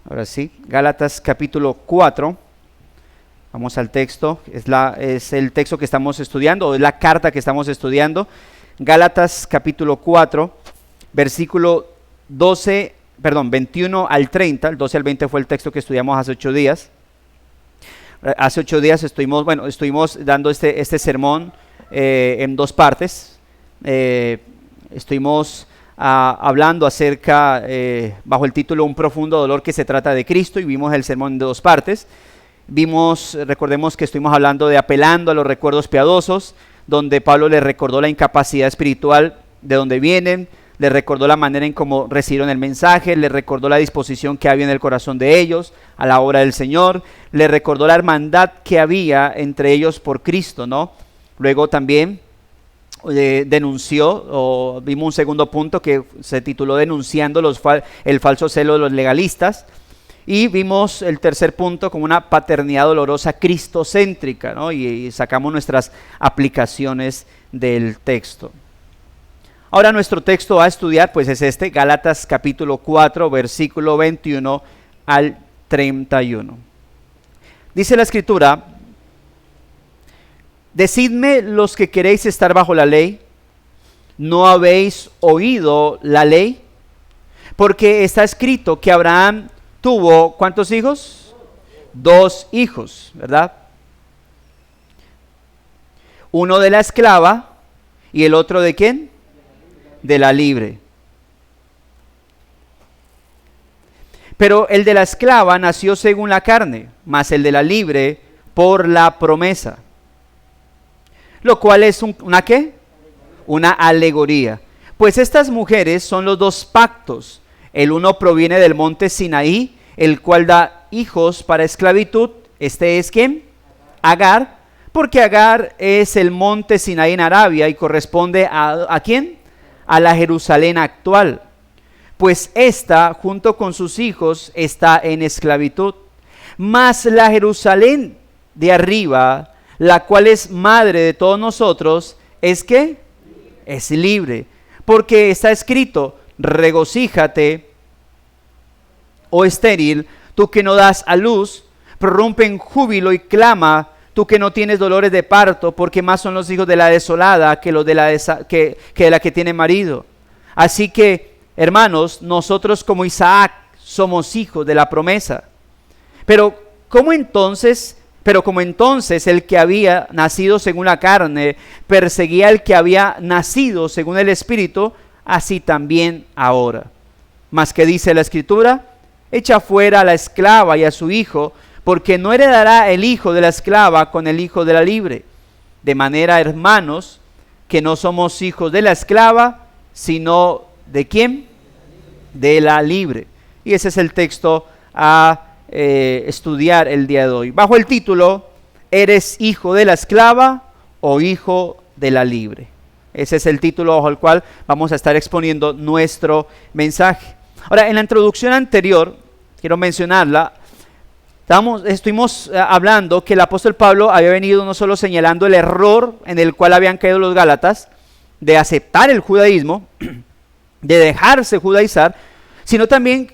Ahora sí, Gálatas capítulo 4. Vamos al texto, es el texto que estamos estudiando, o es la carta que estamos estudiando. Gálatas capítulo 4, versículo 21 al 30, el 12 al 20 fue el texto que estudiamos hace 8 días. Hace 8 días estuvimos dando este sermón en 2 partes. Estuvimos hablando acerca, bajo el título Un profundo dolor que se trata de Cristo, y vimos el sermón en 2 partes. Recordemos que estuvimos hablando de apelando a los recuerdos piadosos, donde Pablo le recordó la incapacidad espiritual de donde vienen, le recordó la manera en cómo recibieron el mensaje, le recordó la disposición que había en el corazón de ellos a la obra del Señor, le recordó la hermandad que había entre ellos por Cristo, ¿no? Luego también vimos un segundo punto que se tituló Denunciando el falso celo de los legalistas. Y vimos el tercer punto como una paternidad dolorosa cristocéntrica, ¿no? Y sacamos nuestras aplicaciones del texto. Ahora nuestro texto a estudiar pues es Gálatas capítulo 4, versículo 21 al 31. Dice la Escritura: Decidme los que queréis estar bajo la ley, ¿no habéis oído la ley? Porque está escrito que Abraham tuvo, ¿cuántos hijos? 2 hijos, ¿verdad? Uno de la esclava y el otro ¿de quién? De la libre. Pero el de la esclava nació según la carne, mas el de la libre por la promesa. Lo cual es ¿una qué? Una alegoría. Pues estas mujeres son los 2 pactos. El uno proviene del monte Sinaí, el cual da hijos para esclavitud. ¿Este es quién? Agar, porque Agar es el monte Sinaí en Arabia y corresponde ¿a quién? A la Jerusalén actual. Pues esta, junto con sus hijos, está en esclavitud. Mas la Jerusalén de arriba, la cual es madre de todos nosotros, ¿es qué? Es libre. Porque está escrito: regocíjate, oh estéril, tú que no das a luz, prorrumpe en júbilo y clama, tú que no tienes dolores de parto, porque más son los hijos de la desolada que los de la que tiene marido. Así que, hermanos, nosotros como Isaac somos hijos de la promesa. Pero como entonces el que había nacido según la carne perseguía al que había nacido según el Espíritu, así también ahora. Mas que dice la Escritura: echa fuera a la esclava y a su hijo, porque no heredará el hijo de la esclava con el hijo de la libre. De manera, hermanos, que no somos hijos de la esclava, sino ¿de quién? De la libre. Y ese es el texto a estudiar el día de hoy, bajo el título: ¿eres hijo de la esclava o hijo de la libre? Ese es el título bajo el cual vamos a estar exponiendo nuestro mensaje. Ahora, en la introducción anterior, quiero mencionarla, estuvimos hablando que el apóstol Pablo había venido no solo señalando el error en el cual habían caído los gálatas, de aceptar el judaísmo, de dejarse judaizar, sino también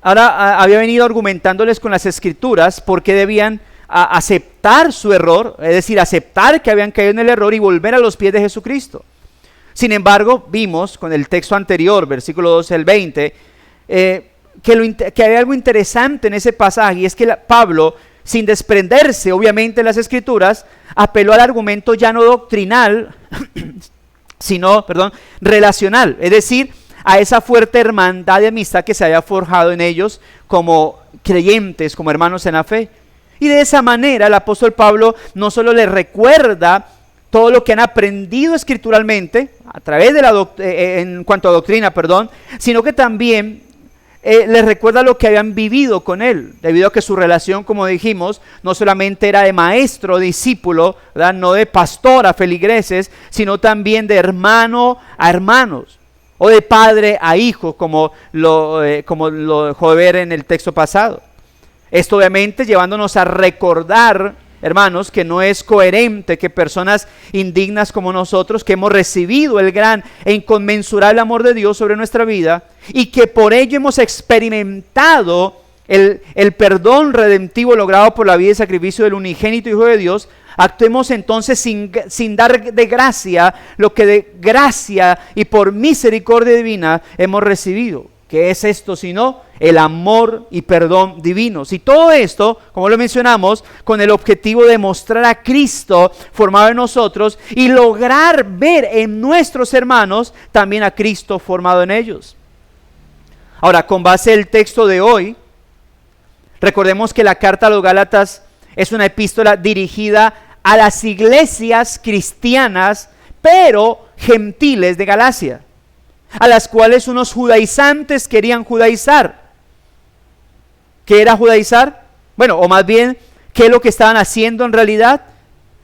ahora había venido argumentándoles con las Escrituras por qué debían aceptar su error, es decir, aceptar que habían caído en el error y volver a los pies de Jesucristo. Sin embargo, vimos con el texto anterior, versículo 12 al 20, que había algo interesante en ese pasaje, y es que Pablo, sin desprenderse obviamente de las Escrituras, apeló al argumento ya no doctrinal, sino, relacional, es decir, a esa fuerte hermandad de amistad que se había forjado en ellos como creyentes, como hermanos en la fe. Y de esa manera el apóstol Pablo no solo les recuerda todo lo que han aprendido escrituralmente a través de en cuanto a doctrina, sino que también les recuerda lo que habían vivido con él, debido a que su relación, como dijimos, no solamente era de maestro, discípulo, ¿verdad? No de pastor a feligreses, sino también de hermano a hermanos, o de padre a hijo, como lo dejó ver en el texto pasado. Esto obviamente llevándonos a recordar, hermanos, que no es coherente que personas indignas como nosotros, que hemos recibido el gran e inconmensurable amor de Dios sobre nuestra vida, y que por ello hemos experimentado el perdón redentivo logrado por la vida y sacrificio del unigénito Hijo de Dios, actuemos entonces sin dar de gracia lo que de gracia y por misericordia divina hemos recibido. ¿Qué es esto sino el amor y perdón divinos? Y todo esto, como lo mencionamos, con el objetivo de mostrar a Cristo formado en nosotros y lograr ver en nuestros hermanos también a Cristo formado en ellos. Ahora, con base en el texto de hoy, recordemos que la carta a los Gálatas es una epístola dirigida a las iglesias cristianas, pero gentiles de Galacia, a las cuales unos judaizantes querían judaizar. ¿Qué era judaizar? Bueno, o más bien, ¿qué es lo que estaban haciendo en realidad?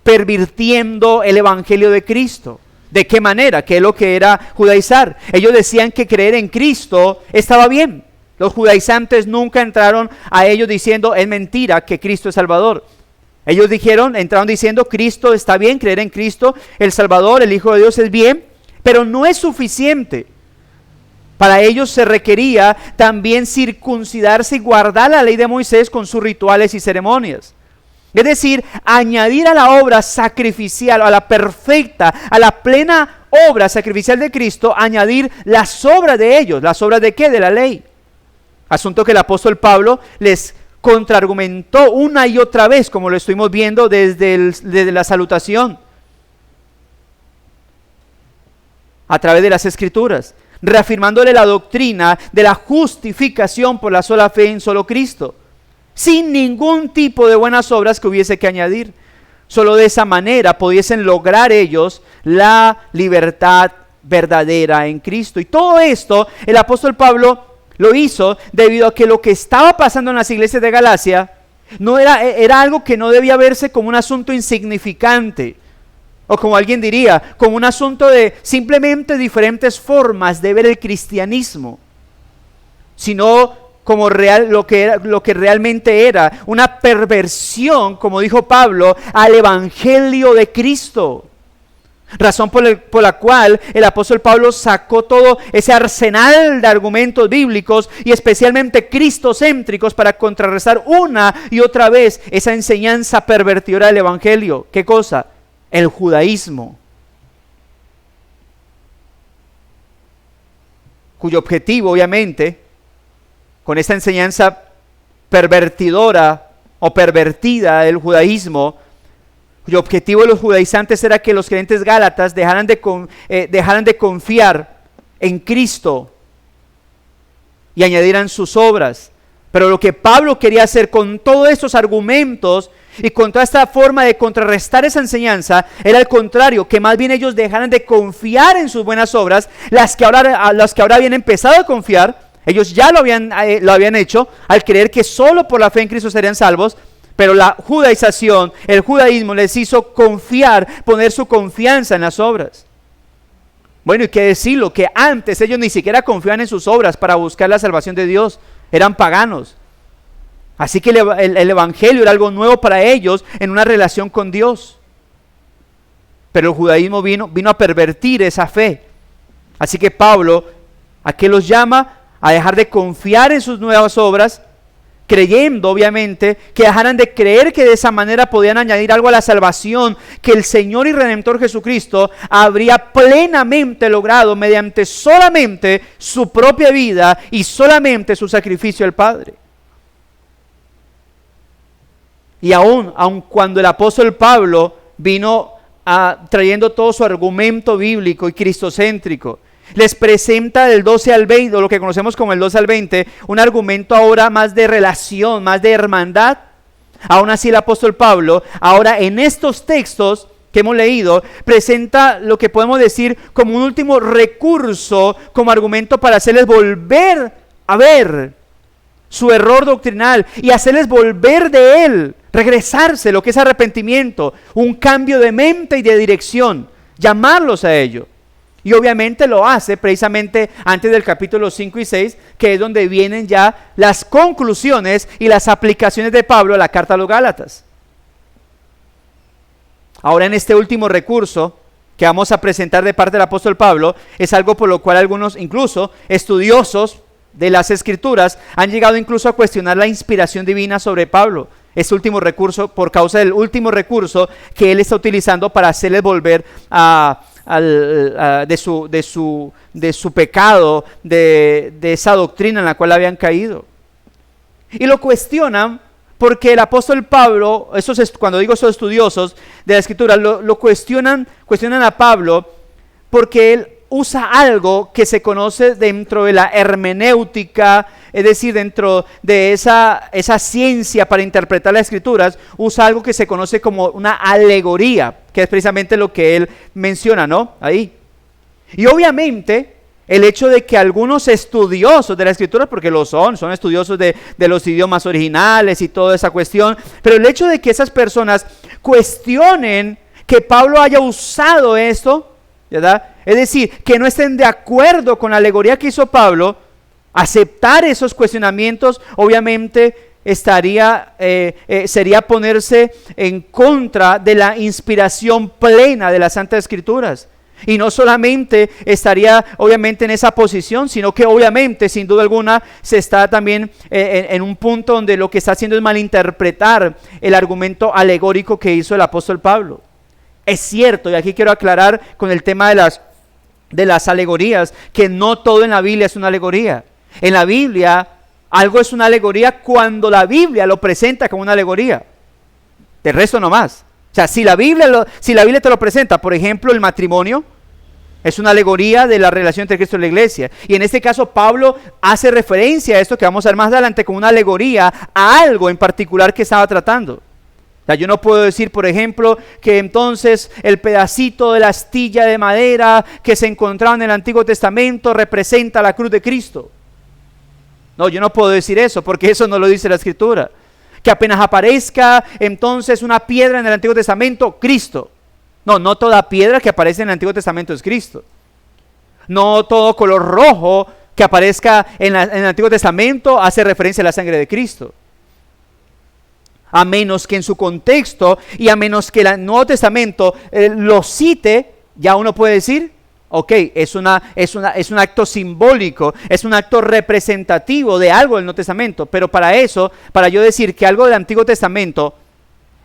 Pervirtiendo el evangelio de Cristo. ¿De qué manera? ¿Qué es lo que era judaizar? Ellos decían que creer en Cristo estaba bien. Los judaizantes nunca entraron a ellos diciendo es mentira que Cristo es Salvador. Ellos entraron diciendo Cristo está bien, creer en Cristo, el Salvador, el Hijo de Dios es bien, pero no es suficiente. Para ellos se requería también circuncidarse y guardar la ley de Moisés con sus rituales y ceremonias. Es decir, añadir a la obra sacrificial, a la perfecta, a la plena obra sacrificial de Cristo, añadir las obras de ellos. ¿Las obras de qué? De la ley. Asunto que el apóstol Pablo les contraargumentó una y otra vez, como lo estuvimos viendo desde la salutación, a través de las Escrituras, reafirmándole la doctrina de la justificación por la sola fe en solo Cristo, sin ningún tipo de buenas obras que hubiese que añadir. Solo de esa manera pudiesen lograr ellos la libertad verdadera en Cristo. Y todo esto el apóstol Pablo lo hizo debido a que lo que estaba pasando en las iglesias de Galacia no era algo que no debía verse como un asunto insignificante, o como alguien diría, como un asunto de simplemente diferentes formas de ver el cristianismo, sino como lo que realmente era, una perversión, como dijo Pablo, al evangelio de Cristo. Razón por la cual el apóstol Pablo sacó todo ese arsenal de argumentos bíblicos y especialmente cristocéntricos para contrarrestar una y otra vez esa enseñanza pervertidora del evangelio. ¿Qué cosa? El judaísmo, cuyo objetivo obviamente con esta enseñanza pervertidora o pervertida del judaísmo, cuyo objetivo de los judaizantes era que los creyentes gálatas dejaran de confiar en Cristo y añadieran sus obras. Pero lo que Pablo quería hacer con todos estos argumentos y con toda esta forma de contrarrestar esa enseñanza era el contrario, que más bien ellos dejaran de confiar en sus buenas obras, las que ahora habían empezado a confiar. Ellos ya lo habían hecho al creer que solo por la fe en Cristo serían salvos, pero la judaización, el judaísmo les hizo poner su confianza en las obras. Bueno, y qué decirlo, que antes ellos ni siquiera confiaban en sus obras para buscar la salvación de Dios, eran paganos. Así que el evangelio era algo nuevo para ellos en una relación con Dios. Pero el judaísmo vino a pervertir esa fe. Así que Pablo, ¿a qué los llama? A dejar de confiar en sus nuevas obras, creyendo obviamente que dejaran de creer que de esa manera podían añadir algo a la salvación que el Señor y Redentor Jesucristo habría plenamente logrado mediante solamente su propia vida y solamente su sacrificio al Padre. Y aun cuando el apóstol Pablo vino trayendo todo su argumento bíblico y cristocéntrico, les presenta del 12 al 20, o lo que conocemos como el 12 al 20, un argumento ahora más de relación, más de hermandad. Aún así el apóstol Pablo, ahora en estos textos que hemos leído, presenta lo que podemos decir como un último recurso, como argumento para hacerles volver a ver su error doctrinal y hacerles volver de él, regresarse, lo que es arrepentimiento, un cambio de mente y de dirección, llamarlos a ello. Y obviamente lo hace precisamente antes del capítulo 5 y 6, que es donde vienen ya las conclusiones y las aplicaciones de Pablo a la carta a los Gálatas. Ahora en este último recurso que vamos a presentar de parte del apóstol Pablo, es algo por lo cual algunos incluso estudiosos de las Escrituras han llegado incluso a cuestionar la inspiración divina sobre Pablo. Este último recurso, por causa del último recurso que él está utilizando para hacerles volver de su pecado, de esa doctrina en la cual habían caído. Y lo cuestionan porque el apóstol Pablo, cuando digo esos estudiosos de la Escritura, lo cuestionan a Pablo porque él usa algo que se conoce dentro de la hermenéutica, es decir, dentro de esa ciencia para interpretar las Escrituras, usa algo que se conoce como una alegoría, que es precisamente lo que él menciona, ¿no? Ahí. Y obviamente, el hecho de que algunos estudiosos de la Escritura, porque son estudiosos de los idiomas originales y toda esa cuestión, pero el hecho de que esas personas cuestionen que Pablo haya usado esto, ¿verdad? Es decir, que no estén de acuerdo con la alegoría que hizo Pablo, aceptar esos cuestionamientos, obviamente sería ponerse en contra de la inspiración plena de las Santas Escrituras. Y no solamente estaría obviamente en esa posición, sino que obviamente, sin duda alguna, se está también en un punto donde lo que está haciendo es malinterpretar el argumento alegórico que hizo el apóstol Pablo. Es cierto, y aquí quiero aclarar con el tema de las alegorías, que no todo en la Biblia es una alegoría. En la Biblia, algo es una alegoría cuando la Biblia lo presenta como una alegoría. De resto no más. O sea, si la Biblia te lo presenta, por ejemplo, el matrimonio, es una alegoría de la relación entre Cristo y la iglesia. Y en este caso, Pablo hace referencia a esto que vamos a ver más adelante como una alegoría a algo en particular que estaba tratando. O sea, yo no puedo decir, por ejemplo, que entonces el pedacito de la astilla de madera que se encontraba en el Antiguo Testamento representa la cruz de Cristo. No, yo no puedo decir eso, porque eso no lo dice la Escritura. Que apenas aparezca entonces una piedra en el Antiguo Testamento, Cristo. No toda piedra que aparece en el Antiguo Testamento es Cristo. No todo color rojo que aparezca en el Antiguo Testamento hace referencia a la sangre de Cristo. A menos que en su contexto y a menos que el Nuevo Testamento lo cite, ya uno puede decir, ok, es un acto simbólico, es un acto representativo de algo del Nuevo Testamento. Pero para yo decir que algo del Antiguo Testamento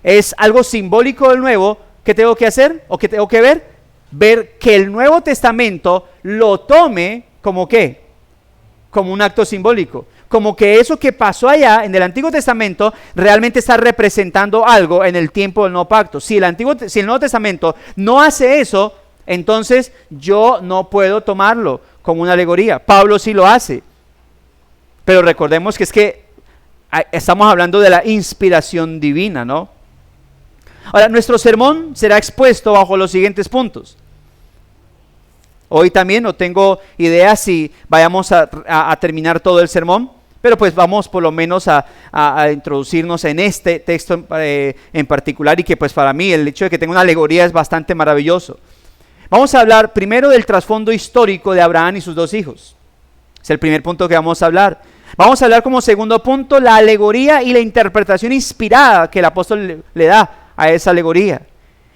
es algo simbólico del Nuevo, ¿qué tengo que hacer? ¿O qué tengo que ver? Ver que el Nuevo Testamento lo tome como ¿qué? Como un acto simbólico. Como que eso que pasó allá en el Antiguo Testamento realmente está representando algo en el tiempo del Nuevo Pacto. Si el Nuevo Testamento no hace eso, entonces yo no puedo tomarlo como una alegoría. Pablo sí lo hace. Pero recordemos que estamos hablando de la inspiración divina, ¿no? Ahora, nuestro sermón será expuesto bajo los siguientes puntos. Hoy también no tengo idea si vayamos a terminar todo el sermón, pero pues vamos por lo menos a introducirnos en este texto en particular, y que pues para mí el hecho de que tenga una alegoría es bastante maravilloso. Vamos a hablar primero del trasfondo histórico de Abraham y sus dos hijos. Es el primer punto que vamos a hablar. Vamos a hablar como segundo punto la alegoría y la interpretación inspirada que el apóstol le da a esa alegoría.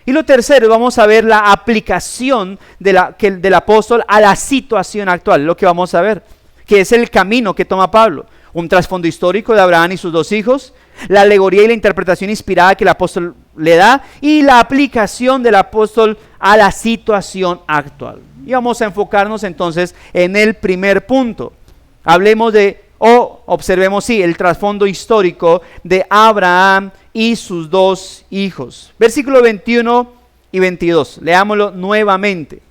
Y lo tercero, vamos a ver la aplicación del apóstol a la situación actual, lo que vamos a ver, que es el camino que toma Pablo. Un trasfondo histórico de Abraham y sus dos hijos, la alegoría y la interpretación inspirada que el apóstol le da, y la aplicación del apóstol a la situación actual. Y vamos a enfocarnos entonces en el primer punto. Observemos el trasfondo histórico de Abraham y sus dos hijos. Versículo 21 y 22, leámoslo nuevamente.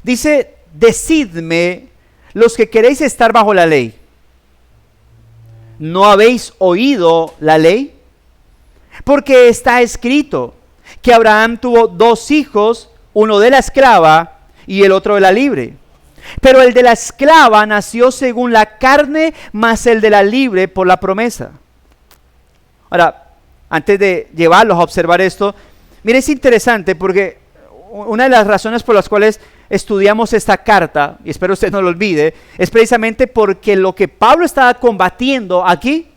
Dice: decidme, los que queréis estar bajo la ley, ¿no habéis oído la ley? Porque está escrito que Abraham tuvo dos hijos, uno de la esclava y el otro de la libre. Pero el de la esclava nació según la carne, mas el de la libre por la promesa. Ahora, antes de llevarlos a observar esto, mire, es interesante porque una de las razones por las cuales estudiamos esta carta, y espero usted no lo olvide, es precisamente porque lo que Pablo estaba combatiendo aquí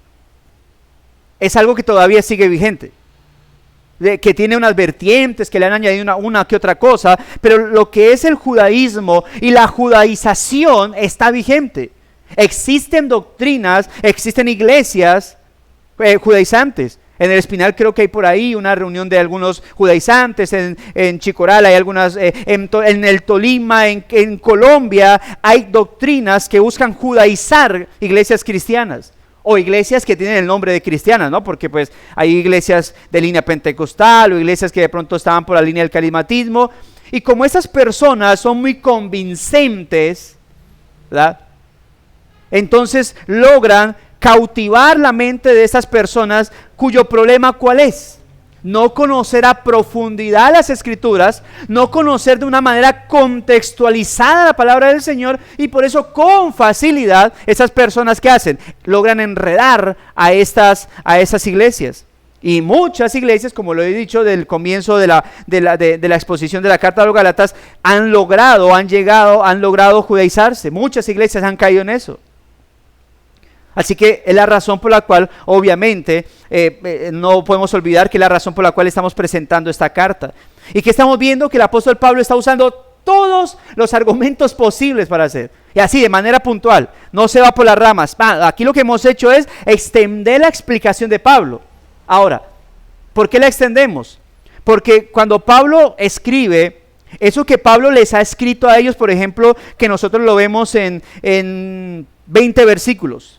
es algo que todavía sigue vigente, que tiene unas vertientes, que le han añadido una que otra cosa, pero lo que es el judaísmo y la judaización está vigente. Existen doctrinas, existen iglesias judaizantes. En el Espinal creo que hay por ahí una reunión de algunos judaizantes, en Chicoral hay algunas, en el Tolima, en Colombia hay doctrinas que buscan judaizar iglesias cristianas o iglesias que tienen el nombre de cristianas, ¿no? Porque pues hay iglesias de línea pentecostal o iglesias que de pronto estaban por la línea del carismatismo, y como esas personas son muy convincentes, ¿verdad? Entonces logran cautivar la mente de esas personas cuyo problema ¿cuál es? No conocer a profundidad las Escrituras, no conocer de una manera contextualizada la palabra del Señor, y por eso con facilidad esas personas ¿qué hacen? Logran enredar a esas iglesias. Y muchas iglesias, como lo he dicho del comienzo de la exposición de la carta a los Gálatas, han logrado judaizarse. Muchas iglesias han caído en eso. Así que es la razón por la cual, obviamente, no podemos olvidar que es la razón por la cual estamos presentando esta carta. Y que estamos viendo que el apóstol Pablo está usando todos los argumentos posibles para hacer. Y así, de manera puntual, no se va por las ramas. Aquí lo que hemos hecho es extender la explicación de Pablo. Ahora, ¿por qué la extendemos? Porque cuando Pablo escribe, eso que Pablo les ha escrito a ellos, por ejemplo, que nosotros lo vemos en 20 versículos.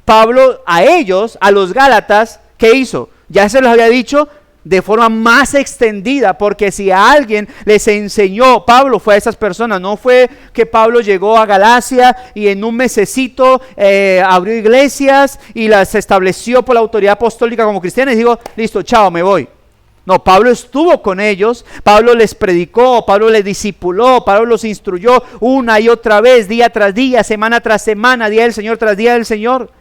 Pablo a ellos, a los Gálatas, ¿qué hizo? Ya se los había dicho de forma más extendida, porque si a alguien les enseñó, Pablo fue a esas personas. No fue que Pablo llegó a Galacia y en un mesecito abrió iglesias y las estableció por la autoridad apostólica como cristianos y dijo, listo, chao, me voy. No, Pablo estuvo con ellos, Pablo les predicó, Pablo les discipuló, Pablo los instruyó una y otra vez, día tras día, semana tras semana, día del Señor tras día del Señor.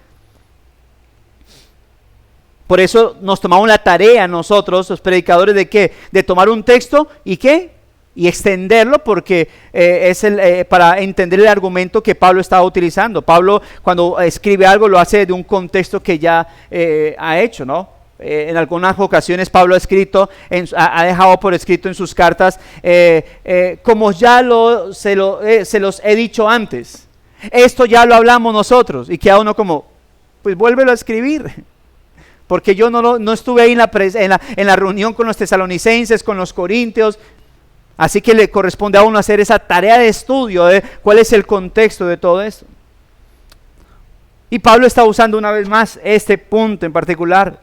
Por eso nos tomamos la tarea nosotros, los predicadores, ¿de qué? De tomar un texto y ¿qué? Y extenderlo, porque es para entender el argumento que Pablo estaba utilizando. Pablo, cuando escribe algo, lo hace de un contexto que ya ha hecho, ¿no? En algunas ocasiones Pablo ha dejado por escrito en sus cartas, como ya se los he dicho antes, esto ya lo hablamos nosotros, y queda uno como, pues vuélvelo a escribir. Porque yo no estuve ahí en la reunión con los tesalonicenses, con los corintios. Así que le corresponde a uno hacer esa tarea de estudio de cuál es el contexto de todo esto. Y Pablo está usando una vez más este punto en particular.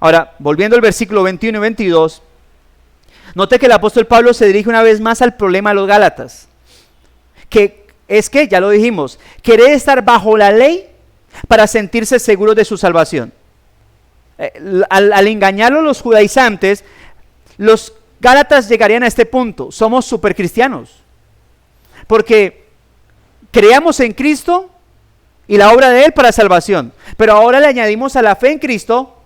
Ahora, volviendo al versículo 21 y 22, note que el apóstol Pablo se dirige una vez más al problema de los Gálatas. Que es que, ya lo dijimos, querer estar bajo la ley para sentirse seguros de su salvación. Al engañarlo los judaizantes, los Gálatas llegarían a este punto: somos supercristianos, porque creamos en Cristo y la obra de Él para salvación, pero ahora le añadimos a la fe en Cristo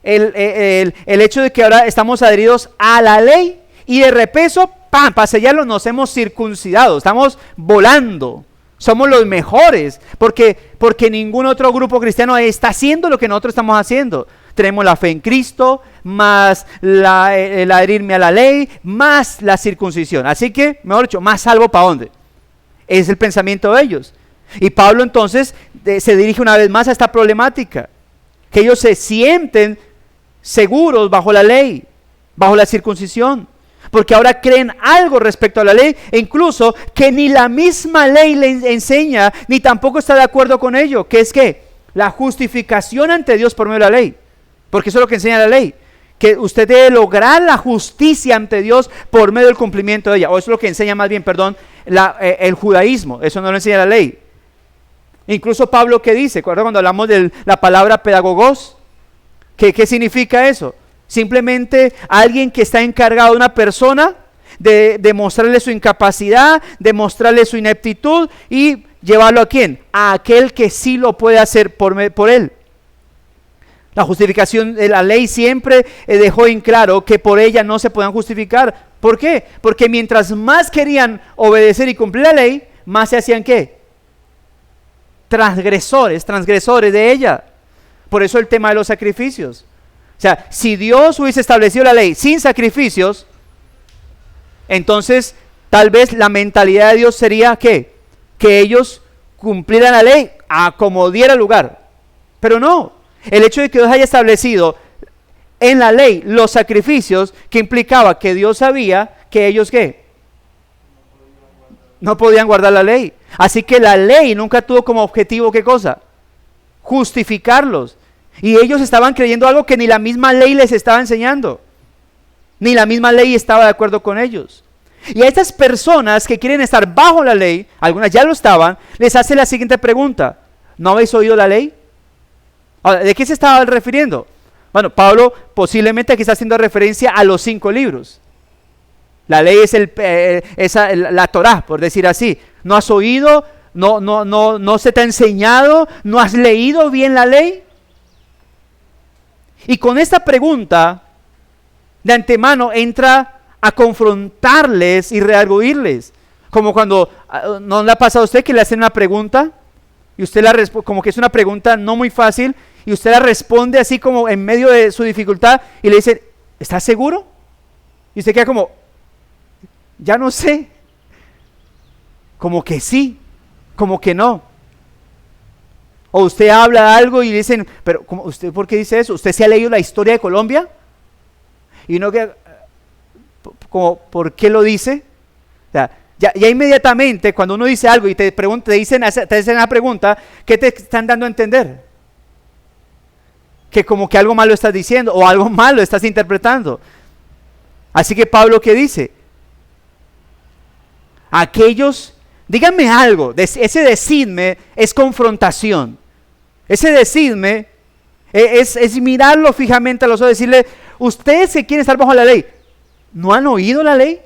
el hecho de que ahora estamos adheridos a la ley, y de repeso, para sellarlo, nos hemos circuncidado, estamos volando. Somos los mejores, porque ningún otro grupo cristiano está haciendo lo que nosotros estamos haciendo. Tenemos la fe en Cristo, más el adherirme a la ley, más la circuncisión. Así que, mejor dicho, más salvo ¿para dónde? Es el pensamiento de ellos. Y Pablo entonces se dirige una vez más a esta problemática, que ellos se sienten seguros bajo la ley, bajo la circuncisión, porque ahora creen algo respecto a la ley, e incluso que ni la misma ley le enseña, ni tampoco está de acuerdo con ello, que es que la justificación ante Dios por medio de la ley, porque eso es lo que enseña la ley, que usted debe lograr la justicia ante Dios por medio del cumplimiento de ella, o eso es lo que enseña más bien, el judaísmo. Eso no lo enseña la ley. Incluso Pablo, ¿qué dice? Cuando hablamos de la palabra pedagogos, ¿qué significa eso? Simplemente alguien que está encargado de una persona de mostrarle su incapacidad, de mostrarle su ineptitud y llevarlo ¿a quién? A aquel que sí lo puede hacer por él. La justificación de la ley siempre dejó en claro que por ella no se podían justificar. ¿Por qué? Porque mientras más querían obedecer y cumplir la ley, más se hacían ¿qué? Transgresores de ella. Por eso el tema de los sacrificios. O sea, si Dios hubiese establecido la ley sin sacrificios, entonces tal vez la mentalidad de Dios sería ¿qué? Que ellos cumplieran la ley a como diera lugar. Pero no, el hecho de que Dios haya establecido en la ley los sacrificios, que implicaba que Dios sabía que ellos ¿qué? No podían guardar la ley. Así que la ley nunca tuvo como objetivo ¿qué cosa? Justificarlos. Y ellos estaban creyendo algo que ni la misma ley les estaba enseñando. Ni la misma ley estaba de acuerdo con ellos. Y a estas personas que quieren estar bajo la ley, algunas ya lo estaban, les hace la siguiente pregunta: ¿no habéis oído la ley? Ahora, ¿de qué se estaba refiriendo? Bueno, Pablo posiblemente aquí está haciendo referencia a los 5 libros. La ley es la Torá, por decir así. ¿No has oído? ¿No se te ha enseñado? ¿No has leído bien la ley? Y con esta pregunta, de antemano entra a confrontarles y redarguirles. Como cuando, ¿no le ha pasado a usted que le hacen una pregunta? Y usted la responde, como que es una pregunta no muy fácil, y usted la responde así como en medio de su dificultad, y le dice, ¿estás seguro? Y usted queda como, ya no sé. Como que sí, como que no. O usted habla algo y dicen, pero ¿usted por qué dice eso? ¿Usted se ha leído la historia de Colombia? Y uno que, como, ¿por qué lo dice? O sea, ya inmediatamente cuando uno dice algo y te hacen una pregunta, ¿qué te están dando a entender? Que como que algo malo estás diciendo o algo malo estás interpretando. Así que Pablo, ¿qué dice? Aquellos, díganme algo, ese decidme es confrontación. Ese decidme es mirarlo fijamente a los ojos y decirle, ustedes que quieren estar bajo la ley, ¿no han oído la ley?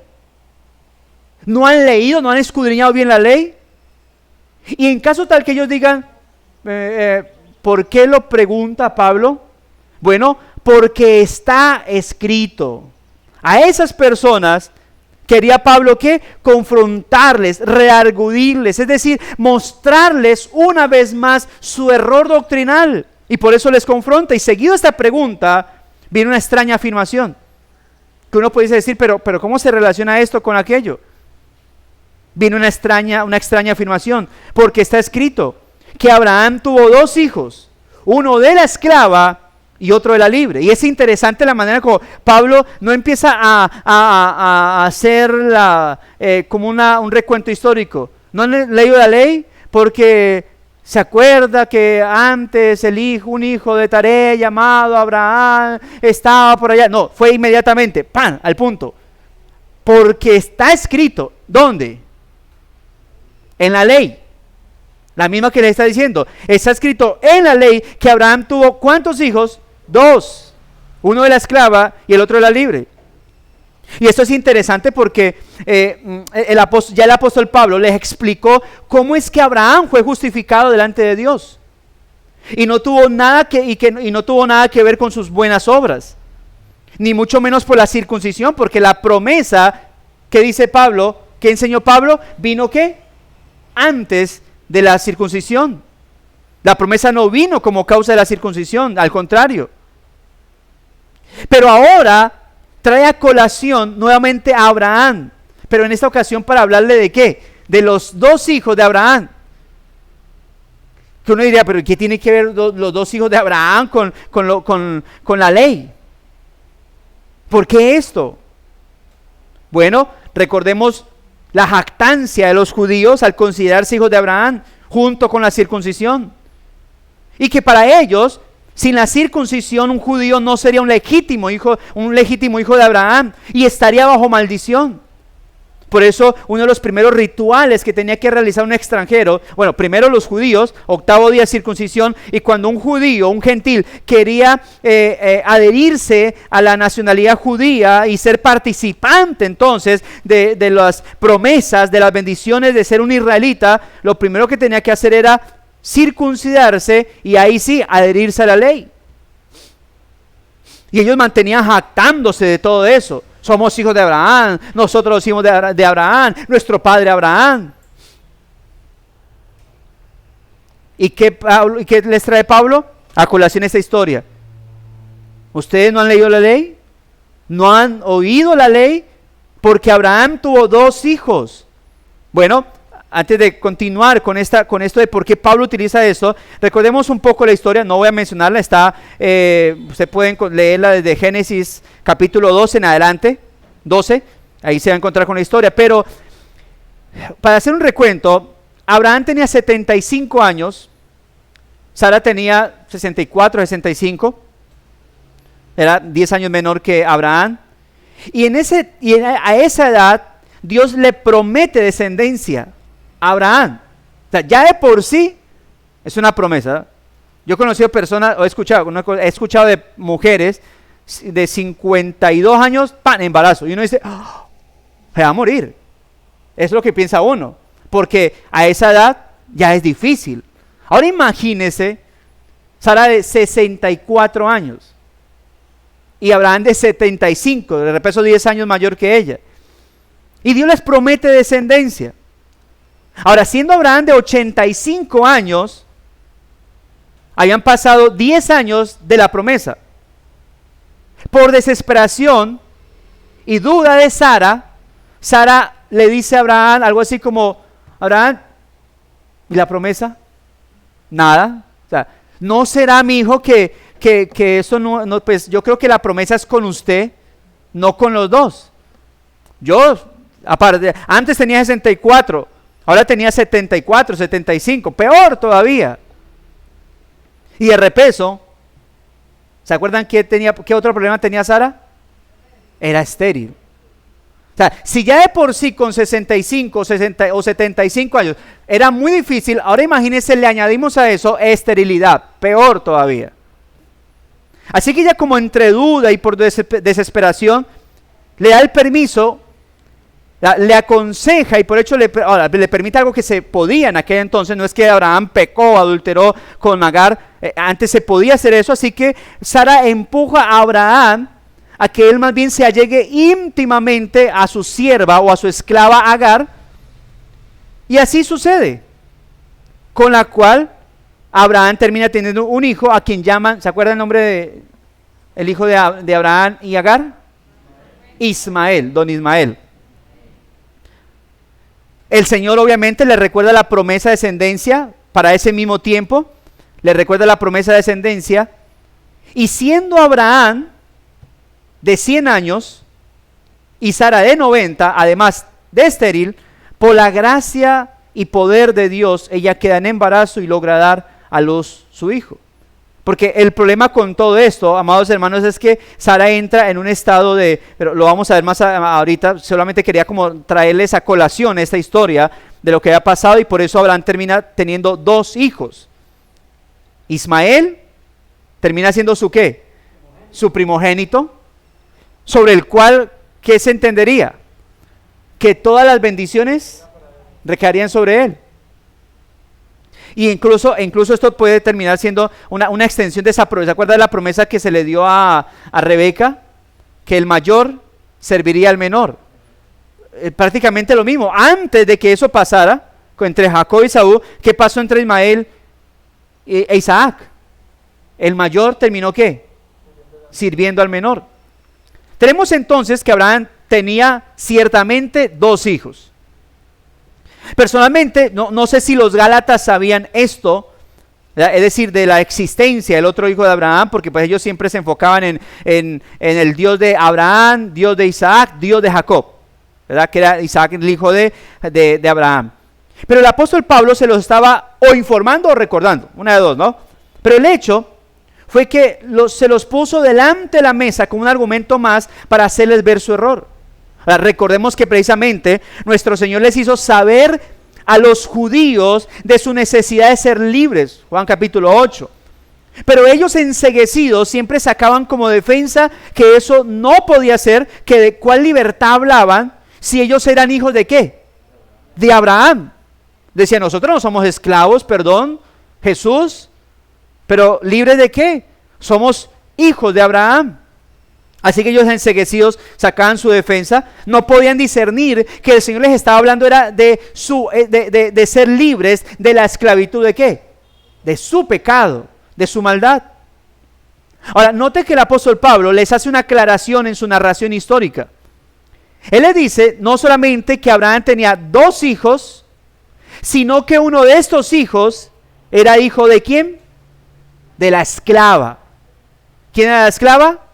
¿No han leído, no han escudriñado bien la ley? Y en caso tal que ellos digan, ¿por qué lo pregunta Pablo? Bueno, porque está escrito. A esas personas quería Pablo ¿qué? Confrontarles, redarguirles, es decir, mostrarles una vez más su error doctrinal. Y por eso les confronta. Y seguido esta pregunta, viene una extraña afirmación. Que uno puede decir, pero ¿cómo se relaciona esto con aquello? Viene una extraña afirmación. Porque está escrito que Abraham tuvo 2 hijos. Uno de la esclava y otro de la libre. Y es interesante la manera como Pablo no empieza a hacer como un recuento histórico. ¿No han leído la ley? Porque se acuerda que antes un hijo de Taré llamado Abraham estaba por allá. No, fue inmediatamente, ¡pam!, al punto. Porque está escrito, ¿dónde? En la ley. La misma que le está diciendo. Está escrito en la ley que Abraham tuvo ¿cuántos hijos? 2. Uno de la esclava y el otro de la libre. Y esto es interesante porque el apóstol Pablo les explicó cómo es que Abraham fue justificado delante de Dios. Y no tuvo nada que ver con sus buenas obras. Ni mucho menos por la circuncisión, porque la promesa que dice Pablo, que enseñó Pablo, vino ¿qué? Antes de la circuncisión. La promesa no vino como causa de la circuncisión, al contrario. Pero ahora trae a colación nuevamente a Abraham, pero en esta ocasión para hablarle de ¿qué? De los 2 hijos de Abraham. Que uno diría, pero ¿qué tiene que ver los 2 hijos de Abraham con la ley? ¿Por qué esto? Bueno, recordemos la jactancia de los judíos al considerarse hijos de Abraham junto con la circuncisión. Y que para ellos, sin la circuncisión, un judío no sería un legítimo hijo de Abraham y estaría bajo maldición. Por eso, uno de los primeros rituales que tenía que realizar un extranjero, bueno, primero los judíos, 8º día de circuncisión, y cuando un judío, un gentil, quería adherirse a la nacionalidad judía y ser participante entonces de las promesas, de las bendiciones de ser un israelita, lo primero que tenía que hacer era circuncidarse y ahí sí, adherirse a la ley. Y ellos mantenían jactándose de todo eso. Somos hijos de Abraham, nosotros los hijos de Abraham, nuestro padre Abraham. ¿Y qué les trae Pablo? A colación esta historia. ¿Ustedes no han leído la ley? ¿No han oído la ley? Porque Abraham tuvo 2 hijos. Bueno, antes de continuar con esto de por qué Pablo utiliza esto, recordemos un poco la historia, no voy a mencionarla, ustedes pueden leerla desde Génesis capítulo 12 en adelante, 12, ahí se va a encontrar con la historia, pero para hacer un recuento, Abraham tenía 75 años, Sara tenía 64, 65, era 10 años menor que Abraham, y a esa edad Dios le promete descendencia a Abraham. O sea, ya de por sí es una promesa. Yo he conocido personas, he escuchado de mujeres de 52 años, ¡pam!, embarazo. Y uno dice, ¡oh!, se va a morir. Es lo que piensa uno, porque a esa edad ya es difícil. Ahora imagínese Sara de 64 años y Abraham de 75, de repente 10 años mayor que ella. Y Dios les promete descendencia. Ahora, siendo Abraham de 85 años, habían pasado 10 años de la promesa. Por desesperación y duda de Sara, Sara le dice a Abraham algo así como, Abraham, ¿y la promesa? Nada. O sea, no será mi hijo que eso no, pues yo creo que la promesa es con usted, no con los dos. Yo, aparte, antes tenía 64, ahora tenía 74, 75, peor todavía. Y de repeso, ¿se acuerdan qué otro problema tenía Sara? Era estéril. O sea, si ya de por sí con 65, 60 o 75 años era muy difícil, ahora imagínense, le añadimos a eso esterilidad, peor todavía. Así que ella, como entre duda y por desesperación, le da el permiso, le aconseja y por hecho le permite algo que se podía en aquel entonces. No es que Abraham pecó, adulteró con Agar, antes se podía hacer eso. Así que Sara empuja a Abraham a que él más bien se allegue íntimamente a su sierva o a su esclava Agar, y así sucede, con la cual Abraham termina teniendo un hijo a quien llaman, ¿se acuerda el nombre de el hijo de Abraham y Agar? Ismael, don Ismael. El Señor obviamente le recuerda la promesa de descendencia para ese mismo tiempo, le recuerda la promesa de descendencia, y siendo Abraham de 100 años y Sara de 90, además de estéril, por la gracia y poder de Dios, ella queda en embarazo y logra dar a luz su hijo. Porque el problema con todo esto, amados hermanos, es que Sara entra en un estado pero lo vamos a ver más ahorita, solamente quería como traerles a colación esta historia de lo que había pasado, y por eso Abraham termina teniendo 2 hijos. Ismael termina siendo su ¿qué? Su primogénito, sobre el cual, ¿qué se entendería? Que todas las bendiciones recaerían sobre él. Y incluso esto puede terminar siendo una extensión de esa promesa. ¿Se acuerda de la promesa que se le dio a Rebeca? Que el mayor serviría al menor. Prácticamente lo mismo. Antes de que eso pasara, entre Jacob y Saúl, ¿qué pasó entre Ismael e Isaac? El mayor terminó ¿qué? Sirviendo al menor. Tenemos entonces que Abraham tenía ciertamente 2 hijos. Personalmente, no sé si los Gálatas sabían esto, ¿verdad? Es decir, de la existencia del otro hijo de Abraham, porque pues ellos siempre se enfocaban en el Dios de Abraham, Dios de Isaac, Dios de Jacob, ¿verdad? Que era Isaac el hijo de Abraham. Pero el apóstol Pablo se los estaba o informando o recordando, una de dos, ¿no? Pero el hecho fue que se los puso delante de la mesa con un argumento más para hacerles ver su error. Ahora, recordemos que precisamente nuestro Señor les hizo saber a los judíos de su necesidad de ser libres, Juan capítulo 8. Pero ellos, enceguecidos, siempre sacaban como defensa que eso no podía ser, que de cuál libertad hablaban si ellos eran hijos de ¿qué? De Abraham. Decían, nosotros no somos esclavos, perdón, Jesús, pero ¿libres de qué? Somos hijos de Abraham. Así que ellos, enceguecidos, sacaban su defensa, no podían discernir que el Señor les estaba hablando era de ser libres de la esclavitud de ¿qué? De su pecado, de su maldad. Ahora, note que el apóstol Pablo les hace una aclaración en su narración histórica. Él les dice no solamente que Abraham tenía 2 hijos, sino que uno de estos hijos era hijo de ¿quién? De la esclava. ¿Quién era la esclava?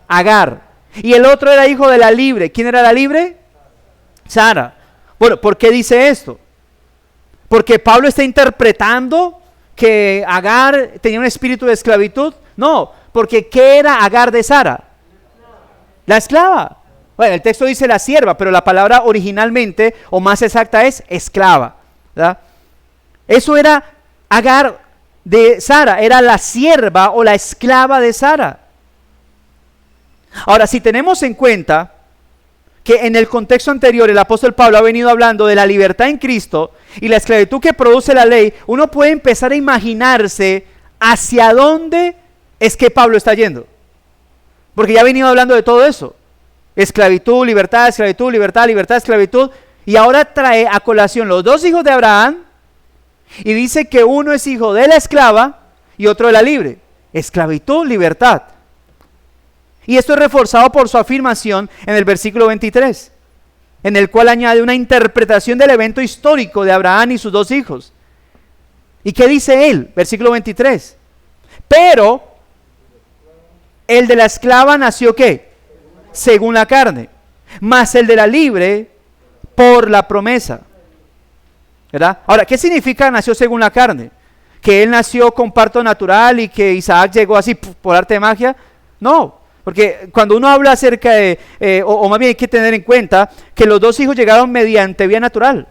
Agar. Y el otro era hijo de la libre. ¿Quién era la libre? Sara. Bueno, ¿por qué dice esto? Porque Pablo está interpretando que Agar tenía un espíritu de esclavitud. No, porque ¿qué era Agar de Sara? La esclava. Bueno, el texto dice la sierva, pero la palabra originalmente o más exacta es esclava, ¿verdad? Eso era Agar de Sara, era la sierva o la esclava de Sara. Ahora, si tenemos en cuenta que en el contexto anterior el apóstol Pablo ha venido hablando de la libertad en Cristo y la esclavitud que produce la ley, uno puede empezar a imaginarse hacia dónde es que Pablo está yendo. Porque ya ha venido hablando de todo eso. Esclavitud, libertad, libertad, esclavitud. Y ahora trae a colación los dos hijos de Abraham y dice que uno es hijo de la esclava y otro de la libre. Esclavitud, libertad. Y esto es reforzado por su afirmación en el versículo 23, en el cual añade una interpretación del evento histórico de Abraham y sus dos hijos. ¿Y qué dice él? Versículo 23. Pero el de la esclava nació ¿qué? Según la carne, mas el de la libre por la promesa. ¿Verdad? Ahora, ¿qué significa nació según la carne? ¿Que él nació con parto natural y que Isaac llegó así por arte de magia? No, porque cuando uno habla acerca de, o más bien hay que tener en cuenta que los dos hijos llegaron mediante vía natural.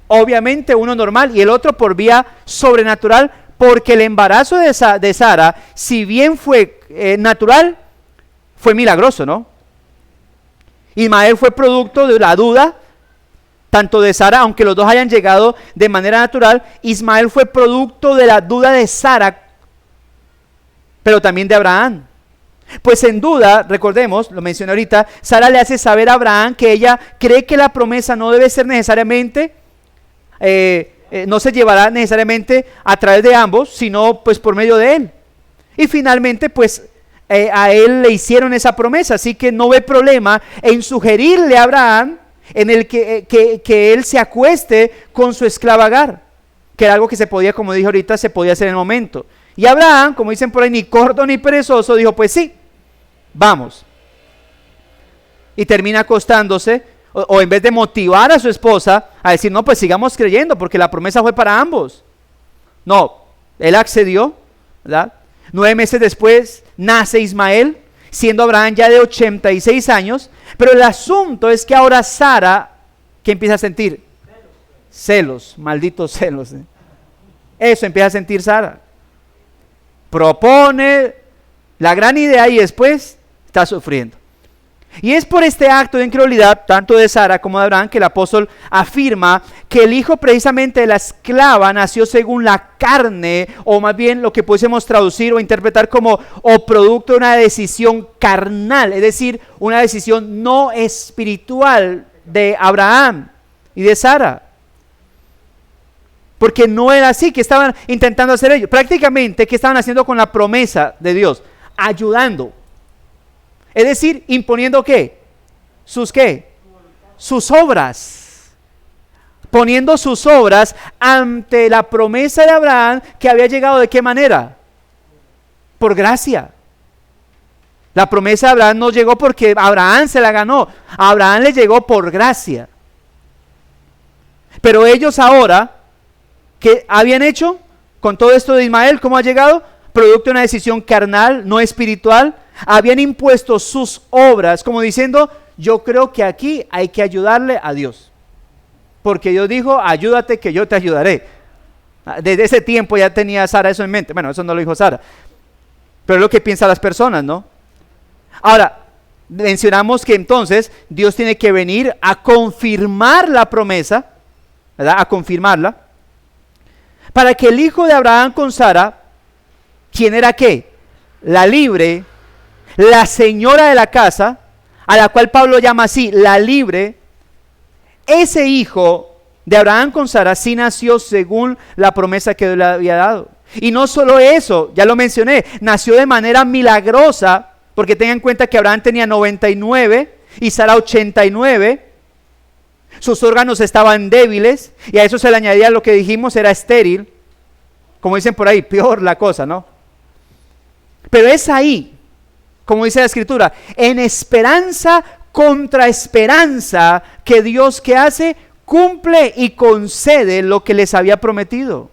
Obviamente uno normal y el otro por vía sobrenatural, porque el embarazo de Sara, si bien fue natural, fue milagroso, ¿no? Ismael fue producto de la duda, tanto de Sara, aunque los dos hayan llegado de manera natural. Ismael fue producto de la duda de Sara, pero también de Abraham. Pues en duda, recordemos, lo mencioné ahorita, Sara le hace saber a Abraham que ella cree que la promesa no debe ser necesariamente, no se llevará necesariamente a través de ambos, sino pues por medio de él. Y finalmente pues a él le hicieron esa promesa, así que no ve problema en sugerirle a Abraham en el que él se acueste con su esclava Agar, que era algo que se podía, como dije ahorita, se podía hacer en el momento. Y Abraham, como dicen por ahí, ni corto ni perezoso, dijo, pues sí, vamos. Y termina acostándose, o en vez de motivar a su esposa a decir, no, pues sigamos creyendo, porque la promesa fue para ambos. No, él accedió, ¿verdad? 9 meses después nace Ismael, siendo Abraham ya de 86 años, pero el asunto es que ahora Sara, ¿qué empieza a sentir? Celos, malditos celos. Eso empieza a sentir Sara. Propone la gran idea y después está sufriendo. Y es por este acto de incredulidad, tanto de Sara como de Abraham, que el apóstol afirma que el hijo precisamente de la esclava nació según la carne, o más bien lo que pudiésemos traducir o interpretar como o producto de una decisión carnal, es decir, una decisión no espiritual de Abraham y de Sara. Porque no era así, que estaban intentando hacer ellos. Prácticamente, ¿qué estaban haciendo con la promesa de Dios? Ayudando. Es decir, imponiendo ¿qué? ¿Sus qué? Sus obras. Poniendo sus obras ante la promesa de Abraham, que había llegado ¿de qué manera? Por gracia. La promesa de Abraham no llegó porque Abraham se la ganó. A Abraham le llegó por gracia. Pero ellos ahora, ¿qué habían hecho con todo esto de Ismael? ¿Cómo ha llegado? Producto de una decisión carnal, no espiritual. Habían impuesto sus obras, como diciendo, yo creo que aquí hay que ayudarle a Dios. Porque Dios dijo, ayúdate que yo te ayudaré. Desde ese tiempo ya tenía Sara eso en mente. Bueno, eso no lo dijo Sara. Pero es lo que piensan las personas, ¿no? Ahora, mencionamos que entonces Dios tiene que venir a confirmar la promesa, ¿verdad? A confirmarla. Para que el hijo de Abraham con Sara, ¿quién era qué? La libre, la señora de la casa, a la cual Pablo llama así, la libre, ese hijo de Abraham con Sara sí nació según la promesa que Dios le había dado. Y no solo eso, ya lo mencioné, nació de manera milagrosa, porque tengan en cuenta que Abraham tenía 99 y Sara 89. sus órganos estaban débiles, y a eso se le añadía lo que dijimos, era estéril, como dicen por ahí, peor la cosa, ¿no? Pero es ahí, como dice la Escritura, en esperanza contra esperanza, que Dios, ¿qué hace? Cumple y concede lo que les había prometido.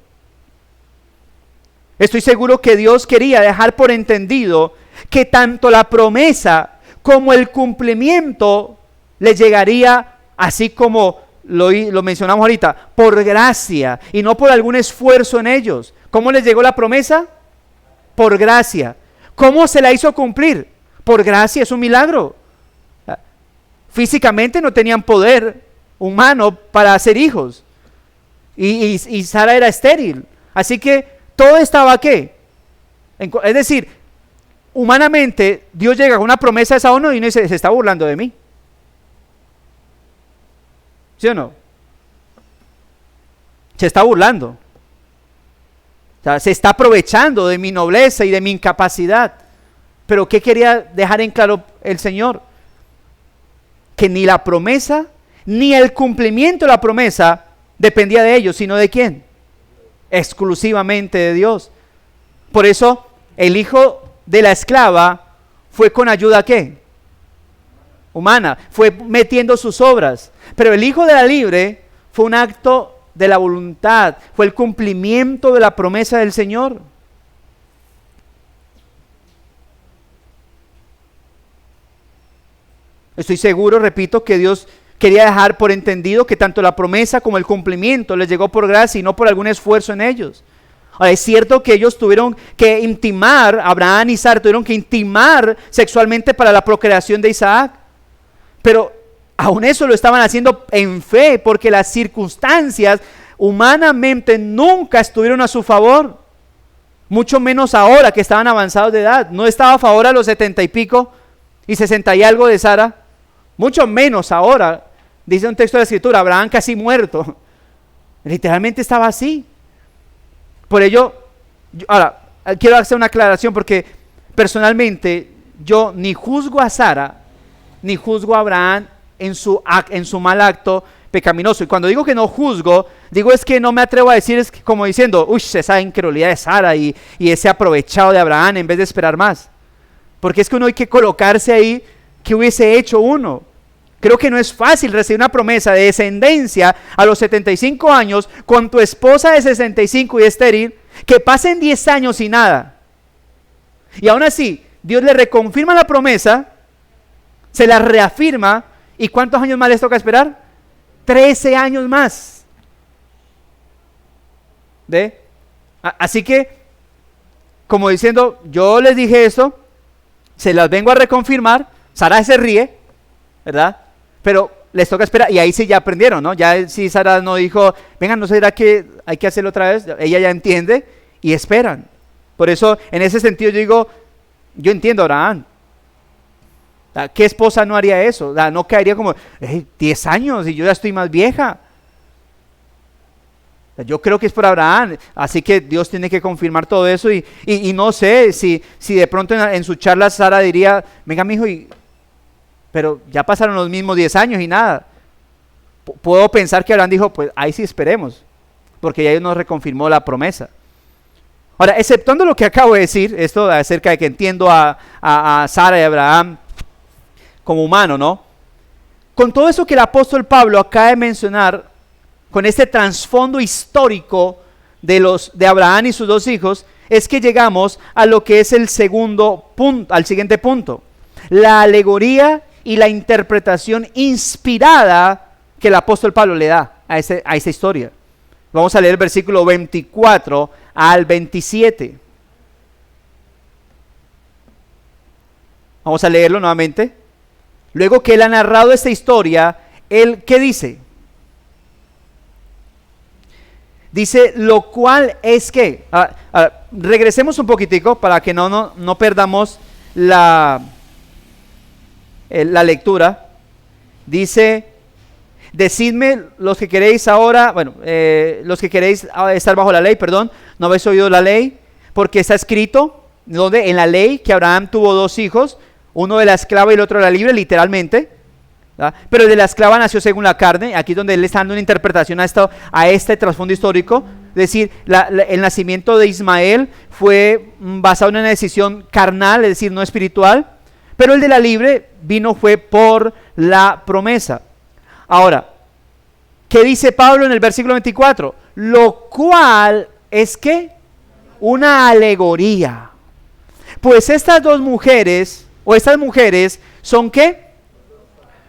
Estoy seguro que Dios quería dejar por entendido que tanto la promesa como el cumplimiento les llegaría, así como lo mencionamos ahorita, por gracia y no por algún esfuerzo en ellos. ¿Cómo les llegó la promesa? Por gracia. ¿Cómo se la hizo cumplir? Por gracia, es un milagro. Físicamente no tenían poder humano para hacer hijos, y Sara era estéril, así que todo estaba ¿qué? Es decir, humanamente Dios llega con una promesa a esa uno y uno dice, se está burlando de mí, ¿sí o no? Se está burlando, o sea, se está aprovechando de mi nobleza y de mi incapacidad. Pero ¿qué quería dejar en claro el Señor? Que ni la promesa ni el cumplimiento de la promesa dependía de ellos, sino ¿de quién? Exclusivamente de Dios. Por eso el hijo de la esclava fue con ayuda ¿qué? Humana, fue metiendo sus obras. Pero el hijo de la libre fue un acto de la voluntad, fue el cumplimiento de la promesa del Señor. Estoy seguro, repito, que Dios quería dejar por entendido que tanto la promesa como el cumplimiento les llegó por gracia y no por algún esfuerzo en ellos. Ahora, es cierto que ellos tuvieron que intimar, Abraham y Sara tuvieron que intimar sexualmente para la procreación de Isaac, pero aún eso lo estaban haciendo en fe, porque las circunstancias humanamente nunca estuvieron a su favor, mucho menos ahora que estaban avanzados de edad. No estaba a favor a los 70 y pico y 60 y algo de Sara, mucho menos ahora. Dice un texto de la Escritura, Abraham casi muerto, literalmente estaba así. Por ello, ahora, quiero hacer una aclaración, porque personalmente yo ni juzgo a Sara, ni juzgo a Abraham en su mal acto pecaminoso. Y cuando digo que no juzgo, digo es que no me atrevo a decir, es como diciendo, uy, esa incredulidad de Sara y ese aprovechado de Abraham en vez de esperar más. Porque es que uno hay que colocarse ahí, ¿qué hubiese hecho uno? Creo que no es fácil recibir una promesa de descendencia a los 75 años con tu esposa de 65 y estéril, que pasen 10 años y nada. Y aún así, Dios le reconfirma la promesa, se la reafirma, ¿y cuántos años más les toca esperar? 13 años más. ¿Ve? Así que, como diciendo, yo les dije eso, se las vengo a reconfirmar. Sara se ríe, ¿verdad? Pero les toca esperar, y ahí sí ya aprendieron, ¿no? Ya sí Sara no dijo, venga, ¿no será que hay que hacerlo otra vez? Ella ya entiende y esperan. Por eso, en ese sentido yo digo, yo entiendo a Abraham. ¿Qué esposa no haría eso? No caería como, 10 años y yo ya estoy más vieja. Yo creo que es por Abraham, así que Dios tiene que confirmar todo eso, y no sé si de pronto en su charla Sara diría, venga mijo, pero ya pasaron los mismos 10 años y nada. Puedo pensar que Abraham dijo, pues ahí sí esperemos, porque ya Dios nos reconfirmó la promesa. Ahora, exceptuando lo que acabo de decir, esto acerca de que entiendo a Sara y a Abraham como humano, ¿no? Con todo eso que el apóstol Pablo acaba de mencionar, con este trasfondo histórico de Abraham y sus dos hijos, es que llegamos a lo que es el segundo punto, al siguiente punto, la alegoría y la interpretación inspirada que el apóstol Pablo le da a esa historia. Vamos a leer el versículo 24 al 27. Vamos a leerlo nuevamente. Luego que él ha narrado esta historia, él, ¿qué dice? Dice, lo cual es que, regresemos un poquitico para que no perdamos la lectura. Dice, decidme los que queréis ahora, los que queréis estar bajo la ley, perdón, no habéis oído la ley, porque está escrito, donde en la ley, que Abraham tuvo dos hijos, uno de la esclava y el otro de la libre, literalmente. ¿verdad? Pero el de la esclava nació según la carne. Aquí es donde él está dando una interpretación a este trasfondo histórico. Es decir, el nacimiento de Ismael fue basado en una decisión carnal, es decir, no espiritual. Pero el de la libre fue por la promesa. Ahora, ¿qué dice Pablo en el versículo 24? Lo cual es que una alegoría. Pues estas dos mujeres, o estas mujeres, ¿son qué?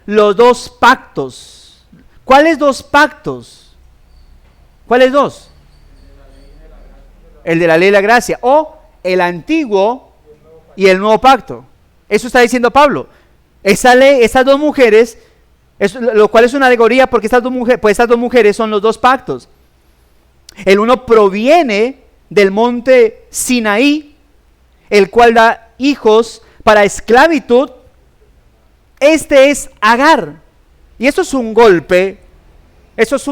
Los dos pactos. ¿Cuáles dos pactos? ¿Cuáles dos? El de la ley y la gracia, o el antiguo y el nuevo pacto. Eso está diciendo Pablo. Esa ley, estas dos mujeres, lo cual es una alegoría porque estas dos mujeres son los dos pactos. El uno proviene del monte Sinaí, el cual da hijos para esclavitud. Este es Agar. Y esto es un golpe, eso es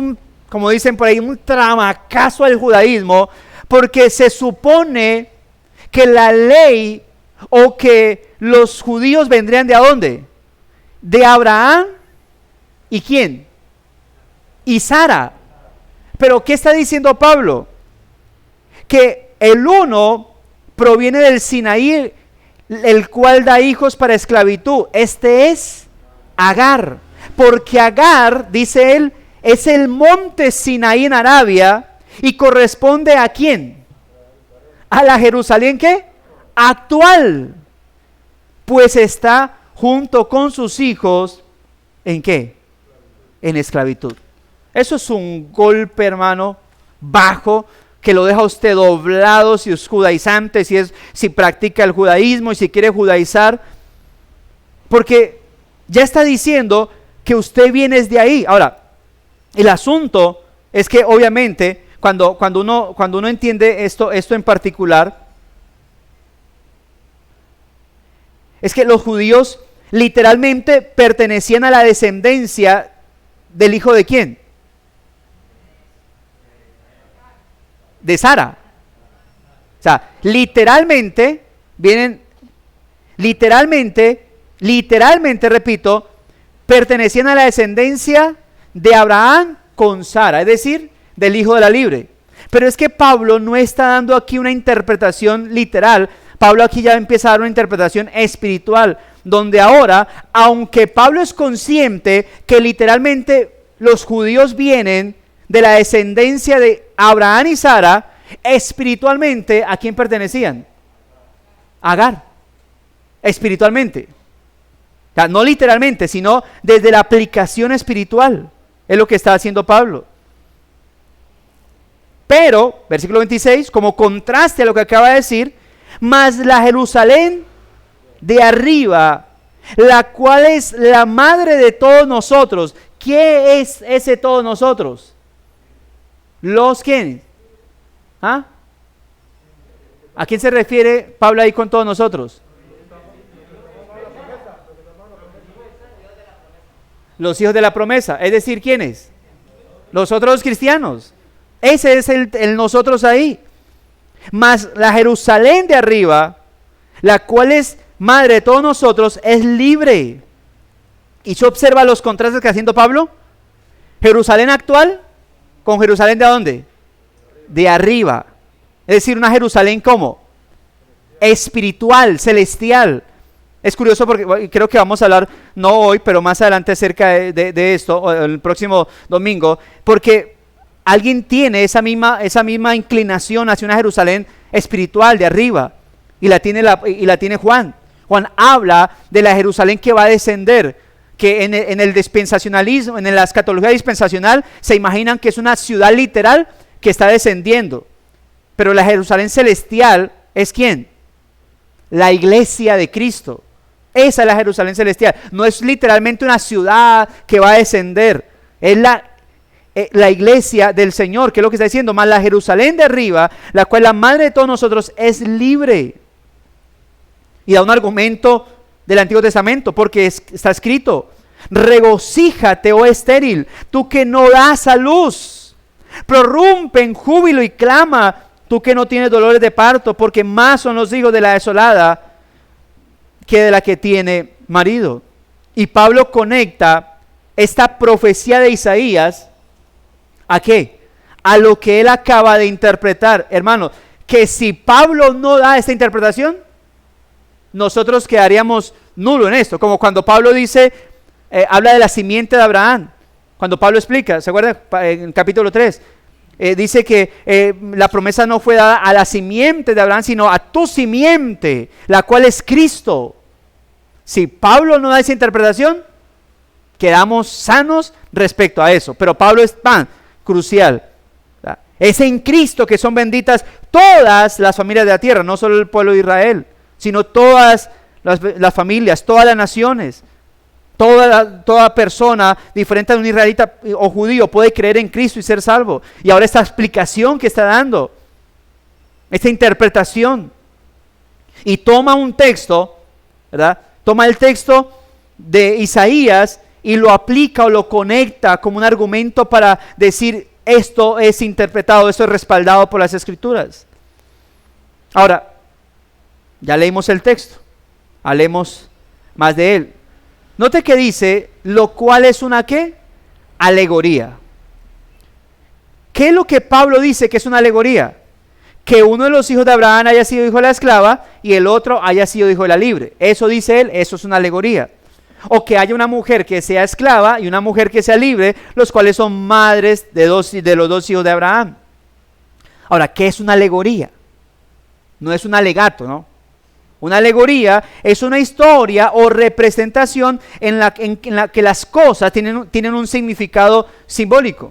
como dicen por ahí, un tramacazo al judaísmo, porque se supone que la ley o que los judíos vendrían ¿de dónde? De Abraham. ¿Y quién? Y Sara. Pero ¿qué está diciendo Pablo? Que el uno proviene del Sinaí, el cual da hijos para esclavitud. Este es Agar. Porque Agar, dice él, es el monte Sinaí en Arabia y corresponde ¿a quién? A la Jerusalén ¿qué? Actual. Pues está junto con sus hijos ¿en qué? En esclavitud. Eso es un golpe, hermano, bajo, que lo deja usted doblado si es judaizante, si practica el judaísmo y si quiere judaizar, porque ya está diciendo que usted viene de ahí. Ahora, el asunto es que obviamente cuando uno entiende esto en particular, es que los judíos literalmente pertenecían a la descendencia del hijo de ¿quién? De Sara. O sea, literalmente repito, pertenecían a la descendencia de Abraham con Sara, es decir, del hijo de la libre. Pero es que Pablo no está dando aquí una interpretación literal. Pablo aquí ya empieza a dar una interpretación espiritual, donde ahora, aunque Pablo es consciente que literalmente los judíos vienen de la descendencia de Abraham y Sara, espiritualmente, ¿a quién pertenecían? A Agar, espiritualmente. O sea, no literalmente, sino desde la aplicación espiritual, es lo que está haciendo Pablo. Pero, versículo 26, como contraste a lo que acaba de decir, mas la Jerusalén de arriba, la cual es la madre de todos nosotros. ¿Qué es ese todos nosotros? ¿Los quiénes? ¿Ah? ¿A quién se refiere Pablo ahí con todos nosotros? Los hijos de la promesa, es decir, ¿quiénes? Los otros cristianos. Ese es el nosotros ahí. Mas la Jerusalén de arriba, la cual es madre de todos nosotros, es libre. Y se observa los contrastes que está haciendo Pablo. Jerusalén actual con Jerusalén ¿de dónde? De arriba. Es decir, una Jerusalén ¿cómo? Espiritual, celestial. Es curioso porque creo que vamos a hablar, no hoy, pero más adelante acerca de esto, el próximo domingo, porque alguien tiene esa misma inclinación hacia una Jerusalén espiritual de arriba, y la tiene Juan. Juan habla de la Jerusalén que va a descender, que en el dispensacionalismo, en la escatología dispensacional, se imaginan que es una ciudad literal que está descendiendo, pero la Jerusalén celestial es ¿quién? La iglesia de Cristo. Esa es la Jerusalén celestial. No es literalmente una ciudad que va a descender. Es la iglesia del Señor, que es lo que está diciendo. Más la Jerusalén de arriba, la cual la madre de todos nosotros es libre. Y da un argumento del Antiguo Testamento, porque está escrito: regocíjate, oh estéril, tú que no das a luz. Prorrumpe en júbilo y clama, tú que no tienes dolores de parto, porque más son los hijos de la desolada que de la que tiene marido. Y Pablo conecta esta profecía de Isaías, ¿a qué? A lo que él acaba de interpretar. Hermano, que si Pablo no da esta interpretación, nosotros quedaríamos nulo en esto. Como cuando Pablo dice, habla de la simiente de Abraham. Cuando Pablo explica, ¿se acuerdan? En capítulo 3, dice que la promesa no fue dada a la simiente de Abraham, sino a tu simiente, la cual es Cristo. Si Pablo no da esa interpretación, quedamos sanos respecto a eso. Pero Pablo es tan crucial. Es en Cristo que son benditas todas las familias de la tierra, no solo el pueblo de Israel, sino todas las familias, todas las naciones. Toda persona diferente de un israelita o judío puede creer en Cristo y ser salvo. Y ahora esta explicación que está dando, esta interpretación, y toma un texto, ¿verdad? Toma el texto de Isaías y lo aplica o lo conecta como un argumento para decir, esto es interpretado, esto es respaldado por las Escrituras. Ahora, ya leímos el texto, hablemos más de él. Note que dice, lo cual es una ¿qué? Alegoría. ¿Qué es lo que Pablo dice que es una alegoría? Que uno de los hijos de Abraham haya sido hijo de la esclava y el otro haya sido hijo de la libre. Eso dice él, eso es una alegoría. O que haya una mujer que sea esclava y una mujer que sea libre, los cuales son madres de los dos hijos de Abraham. Ahora, ¿qué es una alegoría? No es un alegato, ¿no? Una alegoría es una historia o representación en la que las cosas tienen un significado simbólico.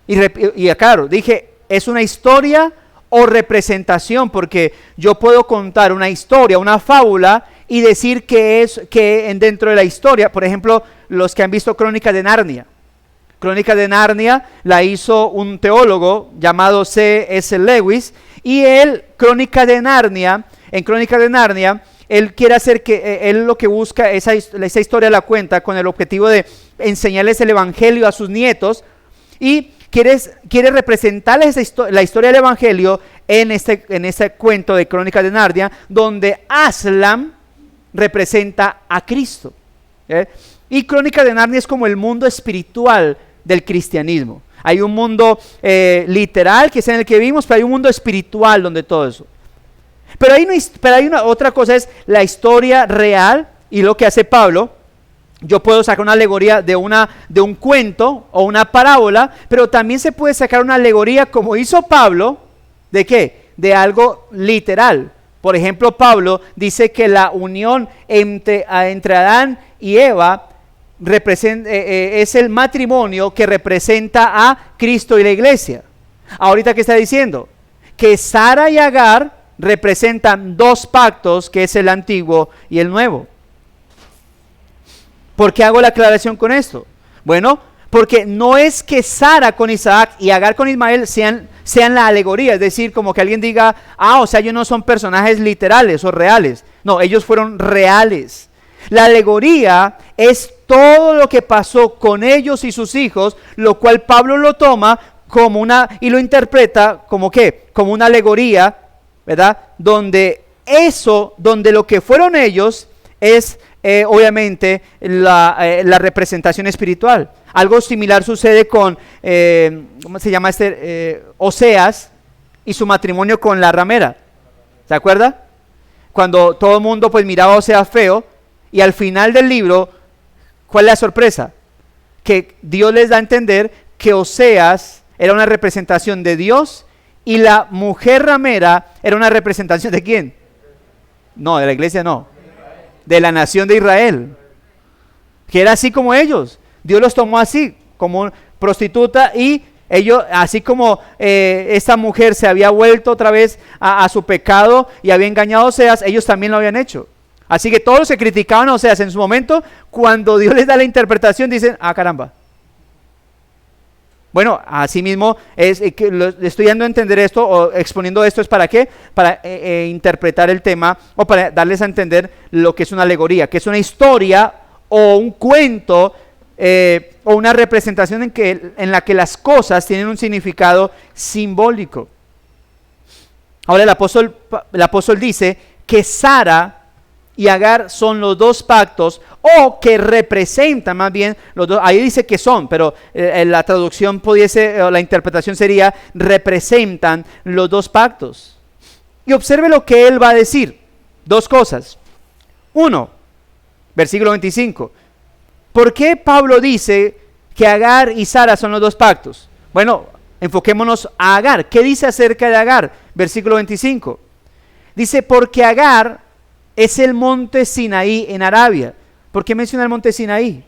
Y claro, dije, es una historia o representación, porque yo puedo contar una historia, una fábula, y decir que dentro de la historia, por ejemplo, los que han visto Crónica de Narnia. Crónica de Narnia la hizo un teólogo llamado C.S. Lewis, y en Crónica de Narnia, él quiere hacer él lo que busca, esa historia la cuenta con el objetivo de enseñarles el evangelio a sus nietos, y quiere representarles la historia del evangelio en este cuento de Crónica de Narnia, donde Aslan representa a Cristo. Y Crónica de Narnia es como el mundo espiritual del cristianismo. Hay un mundo literal que es en el que vivimos, pero hay un mundo espiritual donde todo eso. Pero hay una otra cosa, es la historia real, y lo que hace Pablo. Yo puedo sacar una alegoría de un cuento o una parábola, pero también se puede sacar una alegoría como hizo Pablo, ¿de qué? De algo literal. Por ejemplo, Pablo dice que la unión entre Adán y Eva es el matrimonio que representa a Cristo y la iglesia. Ahorita, ¿qué está diciendo? Que Sara y Agar representan dos pactos, que es el antiguo y el nuevo. ¿Por qué hago la aclaración con esto? Bueno, porque no es que Sara con Isaac y Agar con Ismael sean la alegoría, es decir, como que alguien diga, o sea, ellos no son personajes literales o reales. No, ellos fueron reales. La alegoría es todo lo que pasó con ellos y sus hijos, lo cual Pablo lo toma y lo interpreta como ¿qué? Como una alegoría, ¿verdad? Donde lo que fueron ellos es obviamente la representación espiritual. Algo similar sucede con, ¿cómo se llama Oseas y su matrimonio con la ramera. ¿Se acuerda? Cuando todo el mundo pues miraba a Oseas feo, y al final del libro, ¿cuál es la sorpresa? Que Dios les da a entender que Oseas era una representación de Dios y la mujer ramera era una representación ¿de quién? No, de la iglesia no. De la nación de Israel, que era así como ellos. Dios los tomó así, como prostituta, y ellos, así como esta mujer se había vuelto otra vez a su pecado y había engañado a Oseas, ellos también lo habían hecho. Así que todos los que criticaban a Oseas en su momento, cuando Dios les da la interpretación, dicen, caramba. Bueno, así mismo estoy dando a entender esto o exponiendo esto, ¿es para qué? Para interpretar el tema o para darles a entender lo que es una alegoría, que es una historia o un cuento o una representación en la que las cosas tienen un significado simbólico. Ahora el apóstol dice que Sara y Agar son los dos pactos, o que representan más bien los dos. Ahí dice que son, pero la traducción pudiese, o la interpretación sería, representan los dos pactos. Y observe lo que él va a decir. Dos cosas. Uno, versículo 25. ¿Por qué Pablo dice que Agar y Sara son los dos pactos? Bueno, enfoquémonos a Agar. ¿Qué dice acerca de Agar? Versículo 25. Dice, porque Agar es el monte Sinaí en Arabia. ¿Por qué menciona el monte Sinaí?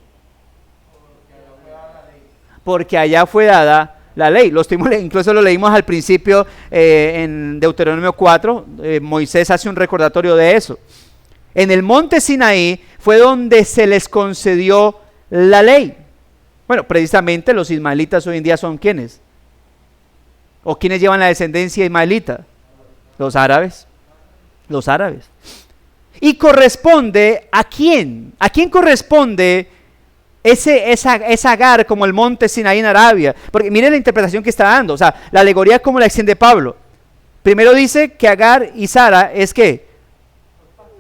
Porque allá fue dada la ley. Incluso lo leímos al principio en Deuteronomio 4. Moisés hace un recordatorio de eso. En el monte Sinaí fue donde se les concedió la ley. Bueno, precisamente los ismaelitas hoy en día son ¿quiénes? ¿O quiénes llevan la descendencia ismaelita? Los árabes. Los árabes. ¿Y corresponde a quién? ¿A quién corresponde esa Agar como el monte Sinaí en Arabia? Porque miren la interpretación que está dando. O sea, la alegoría como la extiende Pablo. Primero dice que Agar y Sara es ¿qué?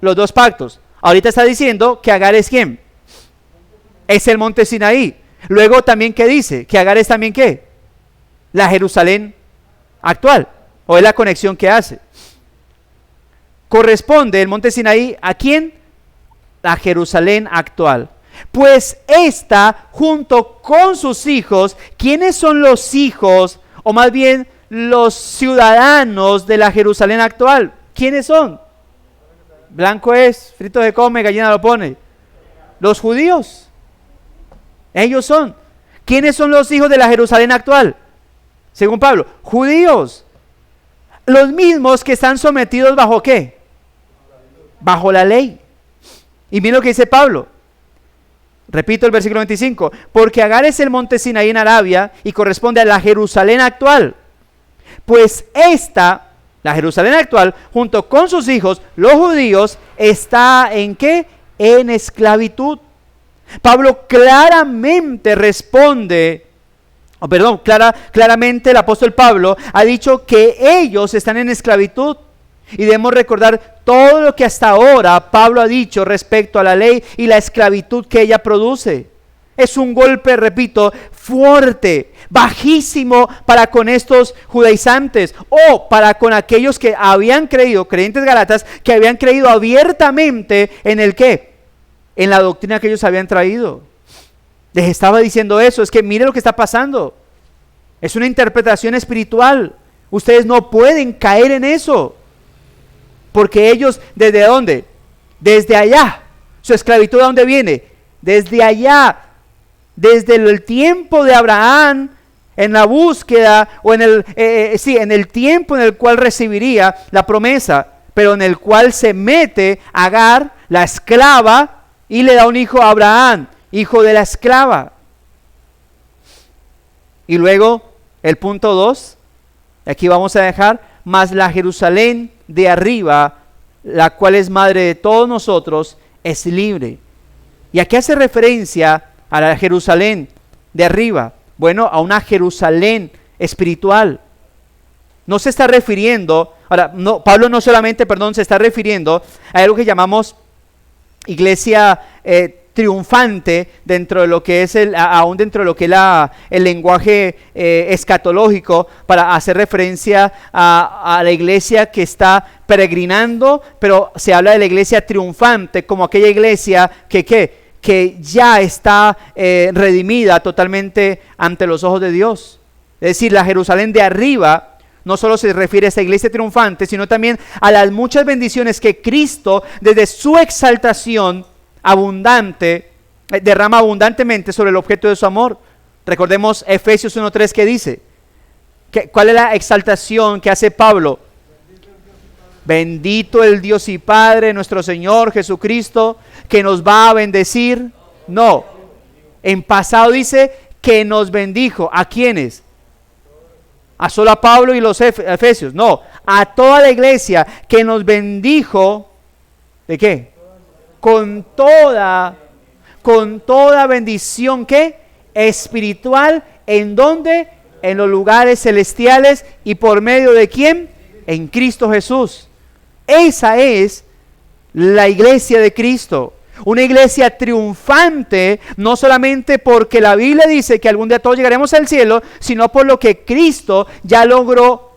Los dos pactos. Ahorita está diciendo que Agar es ¿quién? Es el monte Sinaí. Luego también ¿qué dice? Que Agar es también ¿qué? La Jerusalén actual. O es la conexión que hace. Corresponde el monte Sinaí ¿a quién? A Jerusalén actual. Pues esta, junto con sus hijos, ¿quiénes son los hijos? O más bien, los ciudadanos de la Jerusalén actual. ¿Quiénes son? Blanco es, frito se come, gallina lo pone. Los judíos. Ellos son. ¿Quiénes son los hijos de la Jerusalén actual? Según Pablo, judíos. Los mismos que están sometidos bajo ¿qué? Bajo la ley. Y miren lo que dice Pablo. Repito el versículo 25. Porque Agar es el monte Sinaí en Arabia y corresponde a la Jerusalén actual. Pues esta, la Jerusalén actual, junto con sus hijos, los judíos, está ¿en qué? En esclavitud. Pablo claramente responde, claramente el apóstol Pablo ha dicho que ellos están en esclavitud. Y debemos recordar todo lo que hasta ahora Pablo ha dicho respecto a la ley y la esclavitud que ella produce. Es un golpe, repito, fuerte, bajísimo para con estos judaizantes o para con aquellos que habían creído, creyentes galatas, que habían creído abiertamente en el ¿qué? En la doctrina que ellos habían traído. Les estaba diciendo eso, es que mire lo que está pasando. Es una interpretación espiritual. Ustedes no pueden caer en eso. Porque ellos, ¿desde dónde? Desde allá. ¿Su esclavitud de dónde viene? Desde allá. Desde el tiempo de Abraham, en la búsqueda, o en el tiempo en el cual recibiría la promesa, pero en el cual se mete Agar, la esclava, y le da un hijo a Abraham, hijo de la esclava. Y luego, el punto 2, aquí vamos a dejar, mas la Jerusalén de arriba, la cual es madre de todos nosotros, es libre. ¿Y a qué hace referencia a la Jerusalén de arriba? Bueno, a una Jerusalén espiritual. No se está refiriendo, Pablo no solamente, se está refiriendo a algo que llamamos iglesia triunfante dentro de lo que es aún dentro de lo que es el lenguaje escatológico, para hacer referencia a la iglesia que está peregrinando, pero se habla de la iglesia triunfante como aquella iglesia que ya está redimida totalmente ante los ojos de Dios. Es decir, la Jerusalén de arriba no solo se refiere a esta iglesia triunfante, sino también a las muchas bendiciones que Cristo, desde su exaltación abundante, derrama abundantemente sobre el objeto de su amor. Recordemos Efesios 1:3 que dice, ¿cuál es la exaltación que hace Pablo? Bendito el Dios y Padre, nuestro Señor Jesucristo, que nos va a bendecir. No, en pasado dice que nos bendijo. ¿A quiénes? ¿A solo a Pablo y los Efesios? No, a toda la iglesia, que nos bendijo. ¿De qué? Con toda bendición, ¿qué? Espiritual. ¿En dónde? En los lugares celestiales. ¿Y por medio de quién? En Cristo Jesús. Esa es la iglesia de Cristo. Una iglesia triunfante, no solamente porque la Biblia dice que algún día todos llegaremos al cielo, sino por lo que Cristo ya logró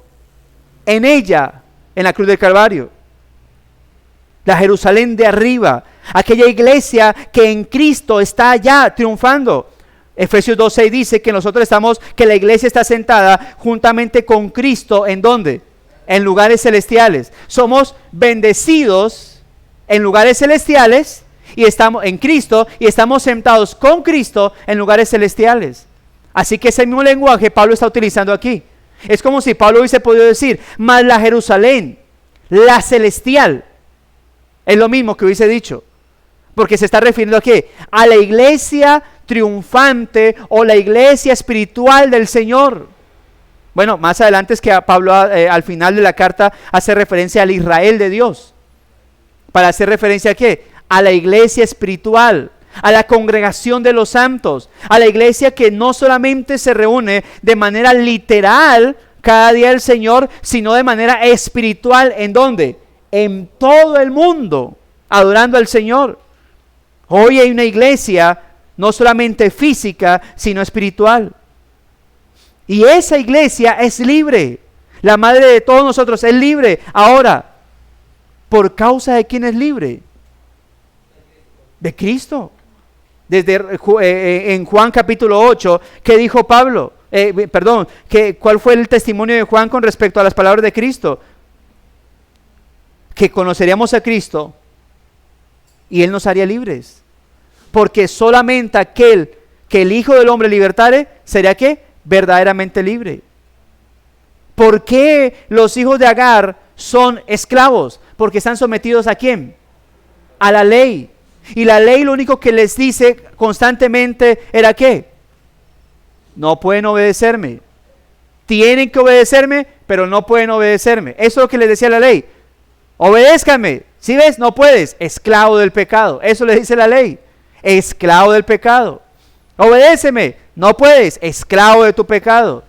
en ella, en la cruz del Calvario. La Jerusalén de arriba, aquella iglesia que en Cristo está allá triunfando. Efesios 2:6 dice que que la iglesia está sentada juntamente con Cristo, ¿en dónde? En lugares celestiales. Somos bendecidos en lugares celestiales y estamos en Cristo y estamos sentados con Cristo en lugares celestiales. Así que ese mismo lenguaje Pablo está utilizando aquí. Es como si Pablo hubiese podido decir, más la Jerusalén, la celestial. Es lo mismo que hubiese dicho. Porque se está refiriendo aquí a la iglesia triunfante o la iglesia espiritual del Señor. Bueno, más adelante es que Pablo al final de la carta hace referencia al Israel de Dios. ¿Para hacer referencia a qué? A la iglesia espiritual, a la congregación de los santos, a la iglesia que no solamente se reúne de manera literal cada día del Señor, sino de manera espiritual. ¿En dónde? En todo el mundo, adorando al Señor. Hoy hay una iglesia no solamente física, sino espiritual. Y esa iglesia es libre. La madre de todos nosotros es libre. Ahora, ¿por causa de quién es libre? De Cristo. En Juan capítulo 8, ¿qué dijo Pablo? ¿Cuál fue el testimonio de Juan con respecto a las palabras de Cristo? Que conoceríamos a Cristo y Él nos haría libres. Porque solamente aquel que el Hijo del Hombre libertare, ¿sería qué? Verdaderamente libre. ¿Por qué los hijos de Agar son esclavos? Porque están sometidos ¿a quién? A la ley. Y la ley lo único que les dice constantemente era ¿qué? No pueden obedecerme. Tienen que obedecerme, pero no pueden obedecerme. Eso es lo que les decía la ley. Obedézcame. ¿Sí ves? No puedes. Esclavo del pecado. Eso le dice la ley. Esclavo del pecado. Obedéceme. No puedes. Esclavo de tu pecado.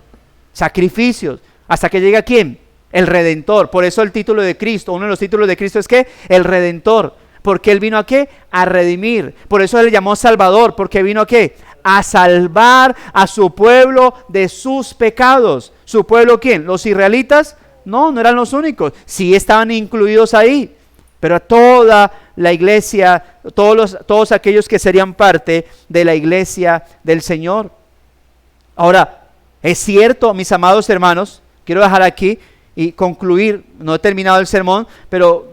Sacrificios. ¿Hasta que llega quién? El Redentor. Por eso el título de Cristo, uno de los títulos de Cristo es ¿qué? El Redentor. Porque Él vino ¿a qué? A redimir. Por eso Él le llamó Salvador. Porque vino ¿a qué? A salvar a su pueblo de sus pecados. ¿Su pueblo quién? ¿Los israelitas? No, no eran los únicos. Sí estaban incluidos ahí. Pero a toda la iglesia, todos aquellos que serían parte de la iglesia del Señor. Ahora, es cierto, mis amados hermanos, quiero dejar aquí y concluir, no he terminado el sermón, pero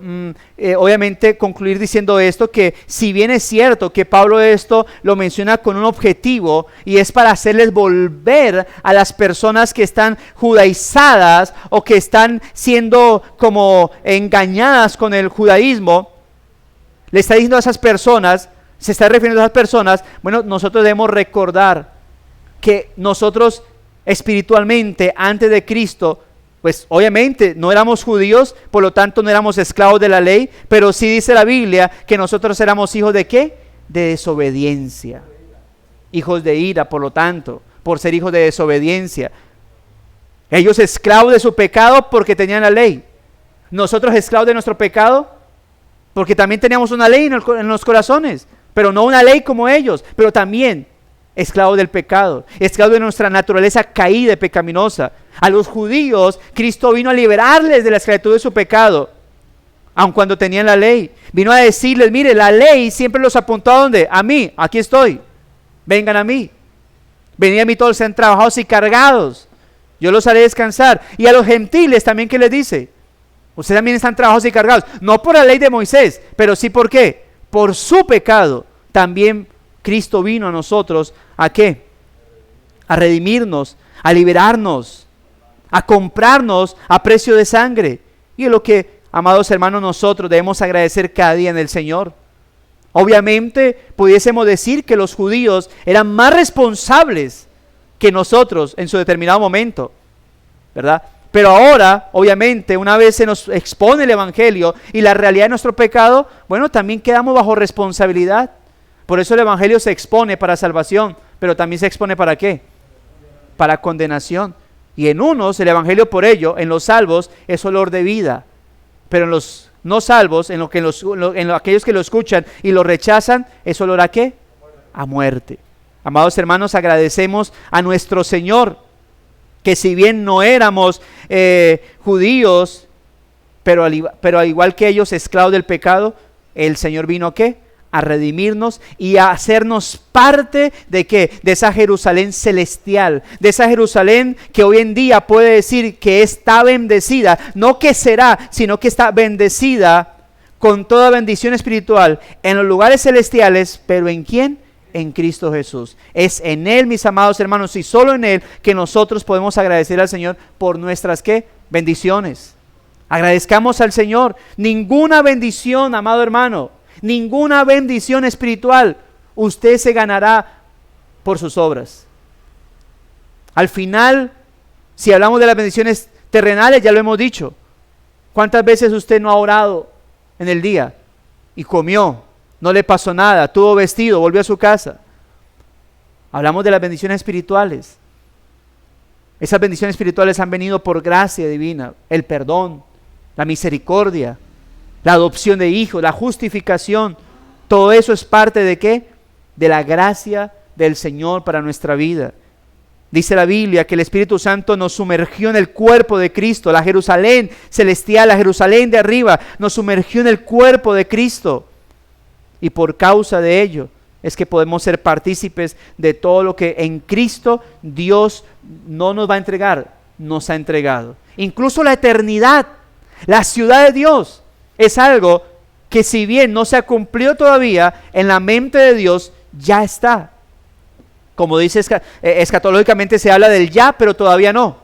obviamente concluir diciendo esto, que si bien es cierto que Pablo esto lo menciona con un objetivo y es para hacerles volver a las personas que están judaizadas o que están siendo como engañadas con el judaísmo, le está diciendo a esas personas, se está refiriendo a esas personas, bueno, nosotros debemos recordar que nosotros espiritualmente antes de Cristo, pues obviamente no éramos judíos, por lo tanto no éramos esclavos de la ley, pero sí dice la Biblia que nosotros éramos hijos de ¿qué? De desobediencia. Hijos de ira, por lo tanto, por ser hijos de desobediencia. Ellos esclavos de su pecado porque tenían la ley. Nosotros esclavos de nuestro pecado porque también teníamos una ley en los corazones, pero no una ley como ellos, pero también esclavos del pecado, esclavos de nuestra naturaleza caída y pecaminosa. A los judíos, Cristo vino a liberarles de la esclavitud de su pecado, aun cuando tenían la ley. Vino a decirles, mire, la ley siempre los apuntó ¿a dónde? A mí, aquí estoy, vengan a mí. Venid a mí todos sean trabajados y cargados, yo los haré descansar. Y a los gentiles también, ¿qué les dice? Ustedes también están trabajados y cargados, no por la ley de Moisés, pero sí ¿por qué? Por su pecado. También Cristo vino a nosotros, ¿a qué? A redimirnos, a liberarnos, a comprarnos a precio de sangre. Y es lo que, amados hermanos, nosotros debemos agradecer cada día en el Señor. Obviamente, pudiésemos decir que los judíos eran más responsables que nosotros en su determinado momento, ¿verdad? Pero ahora, obviamente, una vez se nos expone el Evangelio y la realidad de nuestro pecado, bueno, también quedamos bajo responsabilidad. Por eso el Evangelio se expone para salvación, pero también se expone ¿para qué? Para condenación. Y en unos, el Evangelio por ello, en los salvos, es olor de vida, pero en los no salvos, en aquellos que lo escuchan y lo rechazan, ¿es olor a qué? A muerte. Amados hermanos, agradecemos a nuestro Señor, que si bien no éramos judíos, pero al igual que ellos, esclavos del pecado, el Señor vino ¿a qué? A redimirnos y a hacernos parte ¿de qué? De esa Jerusalén celestial, de esa Jerusalén que hoy en día puede decir que está bendecida, no que será, sino que está bendecida con toda bendición espiritual en los lugares celestiales. ¿Pero en quién? En Cristo Jesús. Es en Él, mis amados hermanos, y solo en Él que nosotros podemos agradecer al Señor por nuestras ¿qué? Bendiciones. Agradezcamos al Señor. Ninguna bendición, amado hermano, ninguna bendición espiritual usted se ganará por sus obras. Al final, si hablamos de las bendiciones terrenales, ya lo hemos dicho. ¿Cuántas veces usted no ha orado en el día y comió, no le pasó nada, tuvo vestido, volvió a su casa? Hablamos de las bendiciones espirituales. Esas bendiciones espirituales han venido por gracia divina, el perdón, la misericordia, la adopción de hijos, la justificación. Todo eso es parte ¿de qué? De la gracia del Señor para nuestra vida. Dice la Biblia que el Espíritu Santo nos sumergió en el cuerpo de Cristo, la Jerusalén celestial, la Jerusalén de arriba, nos sumergió en el cuerpo de Cristo. Y por causa de ello es que podemos ser partícipes de todo lo que en Cristo Dios no nos va a entregar, nos ha entregado. Incluso la eternidad, la ciudad de Dios, es algo que si bien no se ha cumplido todavía, en la mente de Dios ya está. Como dice escatológicamente, se habla del ya, pero todavía no.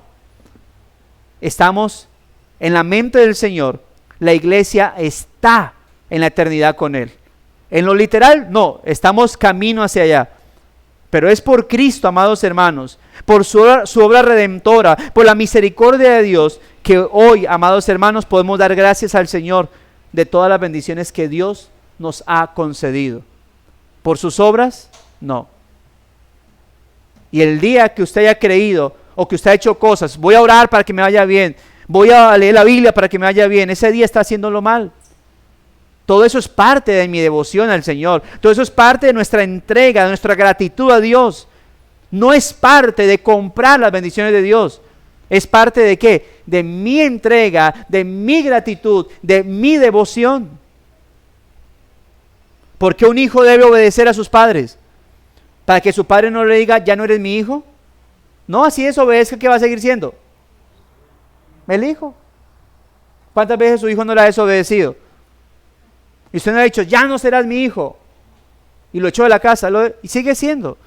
Estamos en la mente del Señor. La iglesia está en la eternidad con Él. En lo literal, no, estamos camino hacia allá. Pero es por Cristo, amados hermanos, por su obra redentora, por la misericordia de Dios, que hoy, amados hermanos, podemos dar gracias al Señor de todas las bendiciones que Dios nos ha concedido. ¿Por sus obras? No. Y el día que usted haya creído o que usted ha hecho cosas, voy a orar para que me vaya bien, voy a leer la Biblia para que me vaya bien, ese día está haciéndolo mal. Todo eso es parte de mi devoción al Señor. Todo eso es parte de nuestra entrega, de nuestra gratitud a Dios. No es parte de comprar las bendiciones de Dios. Es parte de ¿qué? De mi entrega, de mi gratitud, de mi devoción. ¿Por qué un hijo debe obedecer a sus padres? ¿Para que su padre no le diga, ya no eres mi hijo? No, así desobedezca, ¿qué va a seguir siendo? El hijo. ¿Cuántas veces su hijo no le ha desobedecido? Y usted no le ha dicho, ya no serás mi hijo. Y lo echó de la casa, y sigue siendo.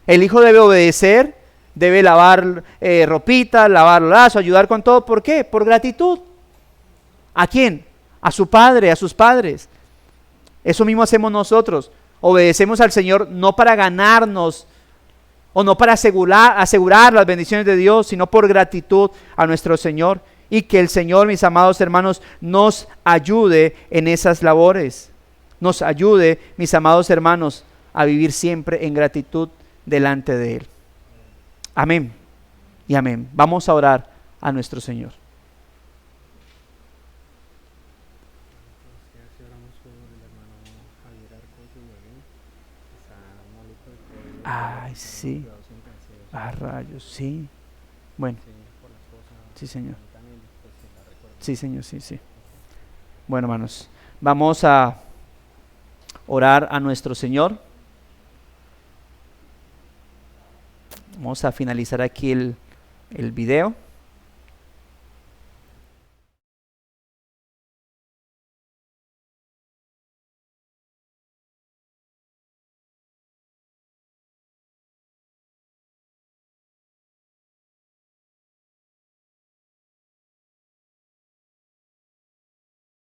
El hijo debe obedecer, debe lavar ropita, lavar lazo, ayudar con todo. ¿Por qué? Por gratitud. ¿A quién? A su padre, a sus padres. Eso mismo hacemos nosotros. Obedecemos al Señor no para ganarnos o no para asegurar las bendiciones de Dios, sino por gratitud a nuestro Señor. Y que el Señor, mis amados hermanos, nos ayude en esas labores. Nos ayude, mis amados hermanos, a vivir siempre en gratitud delante de Él. Amén y amén. Vamos a orar a nuestro Señor. Ay, sí. A rayos, sí. Bueno. Sí, Señor. Sí, Señor, sí, sí. Bueno, hermanos, vamos a orar a nuestro Señor. Vamos a finalizar aquí el video.